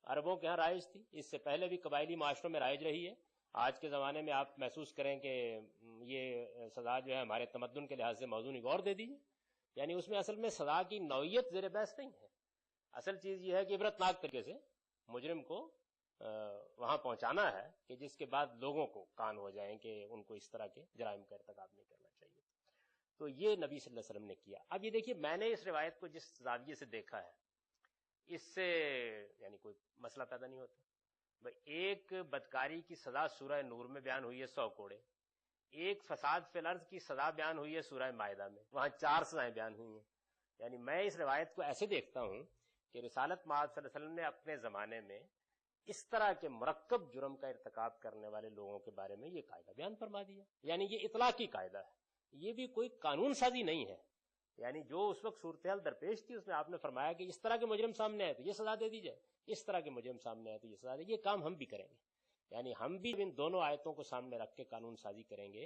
عربوں کے ہاں رائج تھی، اس سے پہلے بھی قبائلی معاشروں میں رائج رہی ہے۔ آج کے زمانے میں آپ محسوس کریں کہ یہ سزا جو ہے ہمارے تمدن کے لحاظ سے موضوع غور دے دیجیے، یعنی اس میں اصل میں سزا کی نوعیت زیر بحث نہیں ہے، اصل چیز یہ ہے کہ عبرتناک طریقے سے مجرم کو وہاں پہنچانا ہے کہ جس کے بعد لوگوں کو کان ہو جائیں کہ ان کو اس طرح کے جرائم کا ارتکاب نہیں کرنا چاہیے۔ تو یہ نبی صلی اللہ علیہ وسلم نے کیا۔ اب یہ دیکھیے میں نے اس روایت کو جس زاویے سے دیکھا ہے اس سے یعنی کوئی مسئلہ پیدا نہیں ہوتا۔ ایک بدکاری کی سزا سورہ نور میں بیان ہوئی ہے 100 کوڑے، ایک فساد فی الارض کی سزا بیان ہوئی ہے سورہ مائدہ میں، وہاں 4 سزائیں بیان ہوئی ہیں۔ یعنی میں اس روایت کو ایسے دیکھتا ہوں کہ رسالت مآب صلی اللہ علیہ وسلم نے اپنے زمانے میں اس طرح کے مرکب جرم کا ارتکاب کرنے والے لوگوں کے بارے میں یہ قاعدہ بیان فرما دیا، یعنی یہ اطلاقی قاعدہ ہے، یہ بھی کوئی قانون سازی نہیں ہے، یعنی جو اس وقت صورتحال درپیش تھی اس میں آپ نے فرمایا کہ اس طرح کے مجرم سامنے آئے تو یہ سزا دے دی جائے، اس طرح کے مجرم سامنے آئے تو یہ سزا دے، یہ کام ہم بھی کریں گے، یعنی ہم بھی ان دونوں آیتوں کو سامنے رکھ کے قانون سازی کریں گے۔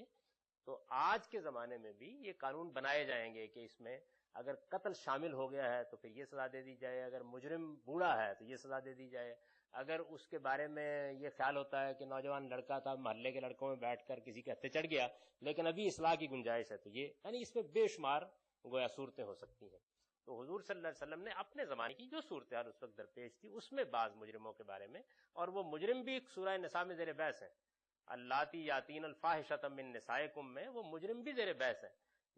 تو آج کے زمانے میں بھی یہ قانون بنائے جائیں گے کہ اس میں اگر قتل شامل ہو گیا ہے تو پھر یہ سزا دے دی جائے، اگر مجرم بوڑھا ہے تو یہ سزا دے دی جائے، اگر اس کے بارے میں یہ خیال ہوتا ہے کہ نوجوان لڑکا تھا محلے کے لڑکوں میں بیٹھ کر کسی کے ہتھے چڑھ گیا لیکن ابھی اصلاح کی گنجائش ہے تو یہ، یعنی اس میں بے شمار گویا صورتیں ہو سکتی ہیں۔ تو حضور صلی اللہ علیہ وسلم نے اپنے زمانے کی جو صورتحال اس وقت درپیش تھی اس میں بعض مجرموں کے بارے میں، اور وہ مجرم بھی سورہ نساء میں زیر بحث ہیں، اللاتی یاتین الفاحشۃ من نسائکم میں وہ مجرم بھی زیر بحث ہیں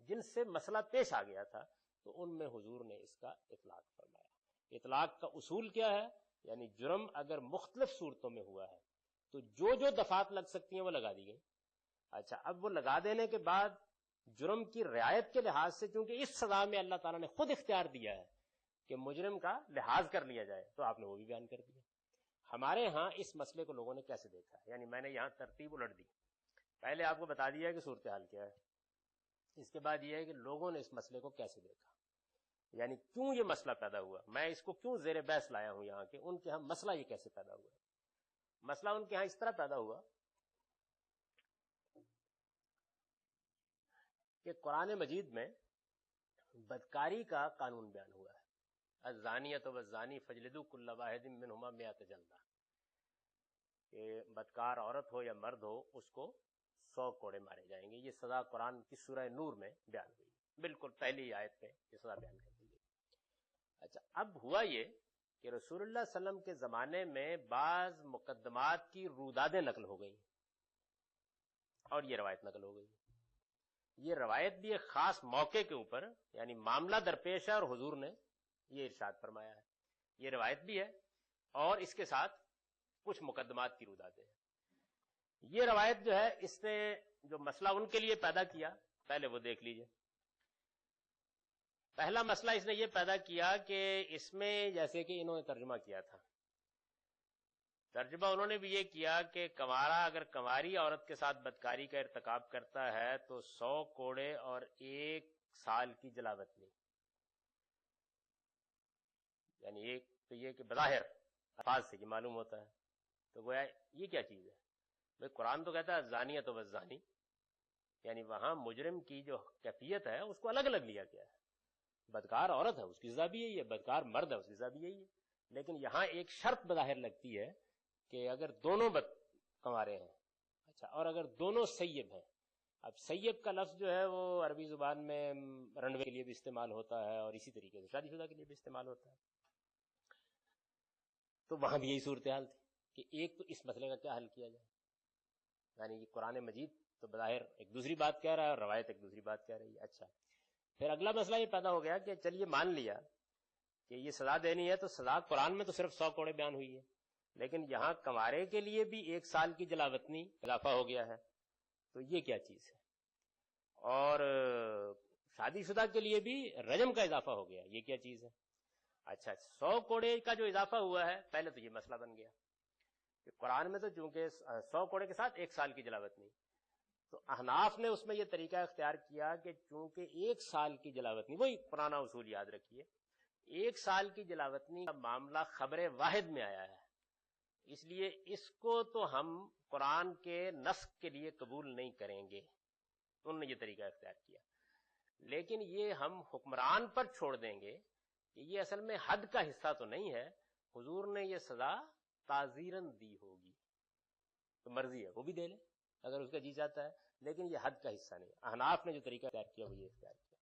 جن سے مسئلہ پیش آ گیا تھا، تو ان میں حضور نے اس کا اطلاق فرمایا۔ اطلاق کا اصول کیا ہے؟ یعنی جرم اگر مختلف صورتوں میں ہوا ہے تو جو جو دفعات لگ سکتی ہیں وہ لگا دی گئی۔ اچھا، اب وہ لگا دینے کے بعد جرم کی رعایت کے لحاظ سے چونکہ اس سزا میں اللہ تعالیٰ نے خود اختیار دیا ہے کہ مجرم کا لحاظ کر لیا جائے، تو آپ نے وہ بھی بیان کر دیا۔ ہمارے ہاں اس مسئلے کو لوگوں نے کیسے دیکھا ہے، یعنی میں نے یہاں ترتیب الٹ دی، پہلے آپ کو بتا دیا کہ صورتحال کیا ہے، اس کے بعد یہ ہے کہ لوگوں نے اس مسئلے کو کیسے دیکھا، یعنی کیوں یہ مسئلہ پیدا ہوا، میں اس کو کیوں زیر بحث لایا ہوں یہاں کہ ان کے ہاں مسئلہ یہ کیسے پیدا ہوا۔ مسئلہ ان کے ہاں اس طرح پیدا ہوا کہ قرآن مجید میں بدکاری کا قانون بیان ہوا ہے، الزانیۃ والزانی فاجلدوا کل واحد منہما 100 جلدہ، کہ بدکار عورت ہو یا مرد ہو اس کو 100 کوڑے مارے جائیں گے۔ یہ سزا قرآن کی سورہ نور میں بیان ہوئی، بالکل پہلی آیت میں یہ سزا بیان کر دی گئی۔ اچھا، اب ہوا یہ کہ رسول اللہ صلی اللہ علیہ وسلم کے زمانے میں بعض مقدمات کی رودادیں نقل ہو گئی اور یہ روایت نقل ہو گئی۔ یہ روایت بھی ایک خاص موقع کے اوپر یعنی معاملہ درپیش ہے اور حضور نے یہ ارشاد فرمایا ہے، یہ روایت بھی ہے اور اس کے ساتھ کچھ مقدمات کی رودادیں ہیں۔ یہ روایت جو ہے اس نے جو مسئلہ ان کے لیے پیدا کیا پہلے وہ دیکھ لیجئے۔ پہلا مسئلہ اس نے یہ پیدا کیا کہ اس میں جیسے کہ انہوں نے ترجمہ کیا تھا، ترجمہ انہوں نے بھی یہ کیا کہ کنوارا اگر کنواری عورت کے ساتھ بدکاری کا ارتکاب کرتا ہے تو 100 کوڑے اور 1 سال کی جلاوطنی. یعنی ایک تو یہ کہ بظاہر الفاظ سے یہ معلوم ہوتا ہے، تو گویا یہ کیا چیز ہے؟ بھئی قرآن تو کہتا ہے زانیۃ والزانی، یعنی وہاں مجرم کی جو کیفیت ہے اس کو الگ الگ لیا گیا ہے. بدکار عورت ہے اس کی سزا بھی یہی ہے، بدکار مرد ہے اس کی سزا بھی یہی ہے. لیکن یہاں ایک شرط بظاہر لگتی ہے کہ اگر دونوں کنوارے ہیں، اچھا، اور اگر دونوں سیب ہیں. اب سیب کا لفظ جو ہے وہ عربی زبان میں رنڈوے کے لیے بھی استعمال ہوتا ہے اور اسی طریقے سے شادی شدہ کے لیے بھی استعمال ہوتا ہے. تو وہاں بھی یہی صورتحال تھی کہ ایک تو اس مسئلے کا کیا حل کیا جائے. یعنی قرآن مجید تو بظاہر ایک دوسری بات کہہ رہا ہے اور روایت ایک دوسری بات کہہ رہی ہے. اچھا، پھر اگلا مسئلہ یہ پیدا ہو گیا کہ چلیے مان لیا کہ یہ سزا دینی ہے تو سزا قرآن میں تو صرف 100 کوڑے بیان ہوئی ہے، لیکن یہاں کنوارے کے لیے بھی 1 سال کی جلاوطنی اضافہ ہو گیا ہے. تو یہ کیا چیز ہے؟ اور شادی شدہ کے لیے بھی رجم کا اضافہ ہو گیا، یہ کیا چیز ہے؟ اچھا، 100 کوڑے کا جو اضافہ ہوا ہے، پہلے تو یہ مسئلہ بن گیا کہ قرآن میں تو چونکہ 100 کوڑے کے ساتھ 1 سال کی جلاوطنی، تو احناف نے اس میں یہ طریقہ اختیار کیا کہ چونکہ 1 سال کی جلاوطنی، وہی پرانا اصول یاد رکھیے، 1 سال کی جلاوطنی کا معاملہ خبر واحد میں آیا ہے، اس لیے اس کو تو ہم قرآن کے نسخ کے لیے قبول نہیں کریں گے. انہوں نے یہ طریقہ اختیار کیا. لیکن یہ ہم حکمران پر چھوڑ دیں گے کہ یہ اصل میں حد کا حصہ تو نہیں ہے، حضور نے یہ سزا تعزیراً دی ہوگی، تو مرضی ہے وہ بھی دے لے اگر اس کا جی چاہتا ہے، لیکن یہ حد کا حصہ نہیں. احناف نے جو طریقہ اختیار کیا وہ یہ اختیار کیا.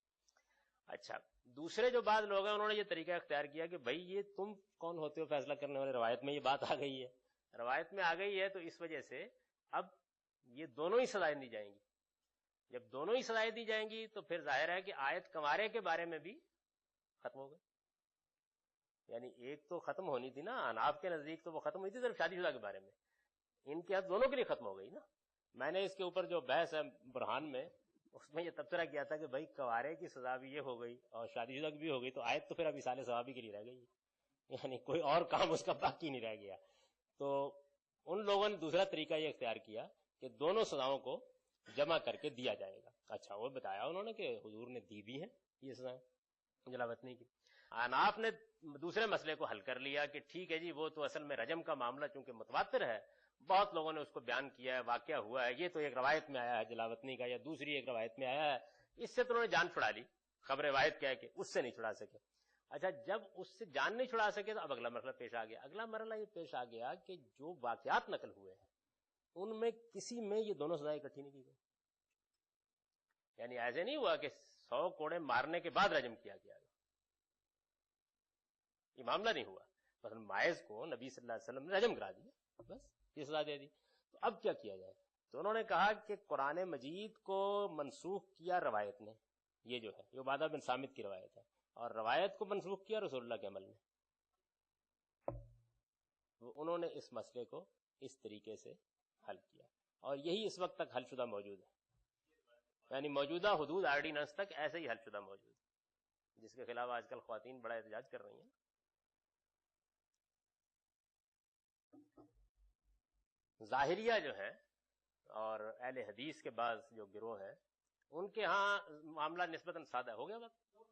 اچھا، دوسرے جو بعض لوگ ہیں انہوں نے یہ طریقہ اختیار کیا کہ بھائی یہ تم کون ہوتے ہو فیصلہ کرنے والے، روایت میں یہ بات آ گئی ہے، روایت میں آ گئی ہے تو اس وجہ سے اب یہ دونوں ہی سزائیں دی جائیں گی. جب دونوں ہی سزائیں دی جائیں گی تو پھر ظاہر ہے کہ آیت کنوارے کے بارے میں بھی ختم ہو گئی. یعنی ایک تو ختم ہونی تھی نا، احناف کے نزدیک تو وہ ختم ہوئی تھی صرف شادی شدہ کے بارے میں، ان کے ہاتھ دونوں کے لیے ختم ہو گئی نا. میں نے اس کے اوپر جو بحث ہے برہان میں، اس میں یہ تبصرہ کیا تھا کہ بھائی کنوارے کی سزا بھی یہ ہو گئی اور شادی شدہ کی بھی ہو گئی، تو آیت تو پھر اب اصال ثوابی کے لیے رہ گئی، یعنی کوئی اور کام اس کا باقی نہیں رہ گیا. تو ان لوگوں نے دوسرا طریقہ یہ اختیار کیا کہ دونوں سزاؤں کو جمع کر کے دیا جائے گا. اچھا، وہ بتایا انہوں نے کہ حضور نے دی بھی ہیں یہ سزائیں جلاوطنی کی. احناف نے دوسرے مسئلے کو حل کر لیا کہ ٹھیک ہے جی، وہ تو اصل میں رجم کا معاملہ چونکہ متواتر ہے، بہت لوگوں نے اس کو بیان کیا ہے، واقعہ ہوا ہے، یہ تو ایک روایت میں آیا ہے جلاوطنی کا یا دوسری ایک روایت میں آیا ہے، اس سے تو انہوں نے جان چھڑا لی، خبر واحد کہہ کے اس سے نہیں چھڑا سکے. اچھا، جب اس سے جان نہیں چھڑا سکے تو اب اگلا مرحلہ پیش آ گیا. اگلا مرحلہ یہ پیش آ گیا کہ جو واقعات نقل ہوئے ہیں ان میں کسی میں یہ دونوں سزائیں اکٹھی نہیں کی گئی. یعنی ایسے نہیں ہوا کہ 100 کوڑے مارنے کے بعد رجم کیا گیا، یہ معاملہ نہیں ہوا. مثلا ماعز کو نبی صلی اللہ علیہ وسلم نے رجم کرا دیا، بس یہ سزا دے دی. تو اب کیا کیا جائے؟ تو انہوں نے کہا کہ قرآن مجید کو منسوخ کیا روایت نے، یہ جو ہے یہ عبادہ بن صامت کی روایت ہے، اور روایت کو منسوخ کیا رسول اللہ کے عمل نے. انہوں نے اس مسئلے کو اس طریقے سے حل کیا، اور یہی اس وقت تک حل شدہ موجود ہے. یعنی موجودہ حدود آرڈیننس تک ایسے ہی حل شدہ موجود ہے، جس کے خلاف آج کل خواتین بڑا احتجاج کر رہی ہیں. ظاہریہ جو ہے اور اہل حدیث کے بعض جو گروہ ہیں ان کے ہاں معاملہ نسبتاً سادہ ہو گیا. وقت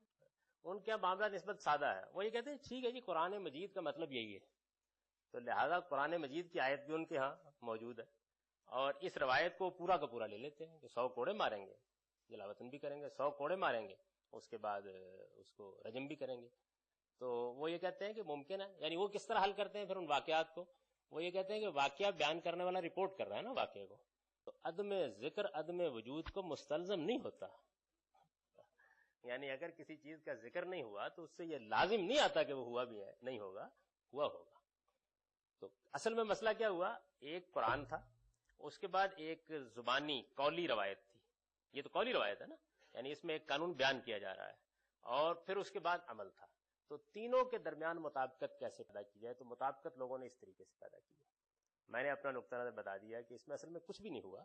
ان کے ہاں معاملہ نسبت سادہ ہے. وہ یہ کہتے ہیں ٹھیک ہے جی، قرآن مجید کا مطلب یہی ہے، تو لہذا قرآن مجید کی آیت بھی ان کے ہاں موجود ہے، اور اس روایت کو پورا کا پورا لے لیتے ہیں کہ 100 کوڑے ماریں گے، جلاوطن بھی کریں گے، 100 کوڑے ماریں گے، اس کے بعد اس کو رجم بھی کریں گے. تو وہ یہ کہتے ہیں کہ ممکن ہے. یعنی وہ کس طرح حل کرتے ہیں پھر ان واقعات کو؟ وہ یہ کہتے ہیں کہ واقعہ بیان کرنے والا رپورٹ کر رہا ہے نا واقعے کو، تو عدم ذکر عدم وجود کو مستلزم نہیں ہوتا. یعنی اگر کسی چیز کا ذکر نہیں ہوا تو اس سے یہ لازم نہیں آتا کہ وہ ہوا بھی ہے، نہیں ہوگا، ہوا ہوگا. تو اصل میں مسئلہ کیا ہوا؟ ایک قرآن تھا، اس کے بعد ایک زبانی قولی روایت تھی. یہ تو قولی روایت ہے نا، یعنی اس میں ایک قانون بیان کیا جا رہا ہے، اور پھر اس کے بعد عمل تھا. تو تینوں کے درمیان مطابقت کیسے پیدا کی جائے؟ تو مطابقت لوگوں نے اس طریقے سے پیدا کی ہے. میں نے اپنا نقطہ نظر بتا دیا کہ اس میں اصل میں کچھ بھی نہیں ہوا.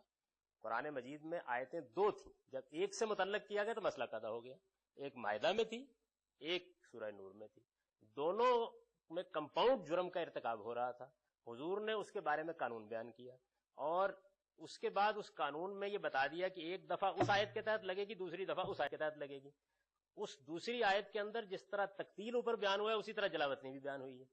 قرآن مجید میں آیتیں 2 تھیں، جب ایک سے متعلق کیا گیا تو مسئلہ پیدا ہو گیا. ایک مائدہ میں تھی، ایک سورہ نور میں تھی. دونوں میں کمپاؤنڈ جرم کا ارتکاب ہو رہا تھا. حضور نے اس کے بارے میں قانون بیان کیا، اور اس کے بعد اس قانون میں یہ بتا دیا کہ ایک دفعہ اس آیت کے تحت لگے گی، دوسری دفعہ اس آیت کے تحت لگے گی۔ اس دوسری آیت کے اندر جس طرح تقتیل اوپر بیان ہوا ہے اسی طرح جلاوطنی بھی بیان ہوئی ہے،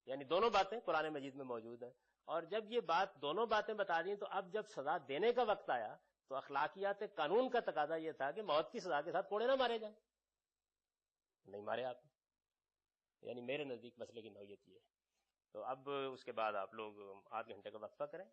یعنی دونوں باتیں قرآن مجید میں موجود ہیں۔ اور جب یہ بات دونوں باتیں بتا دیں تو اب جب سزا دینے کا وقت آیا تو اخلاقیات قانون کا تقاضا یہ تھا کہ موت کی سزا کے ساتھ کوڑے نہ مارے جائیں، نہیں مارے آپ نے، یعنی میرے نزدیک مسئلے کی نوعیت یہ ہے۔ تو اب اس کے بعد آپ لوگ آدھ گھنٹے کا وقفہ کریں۔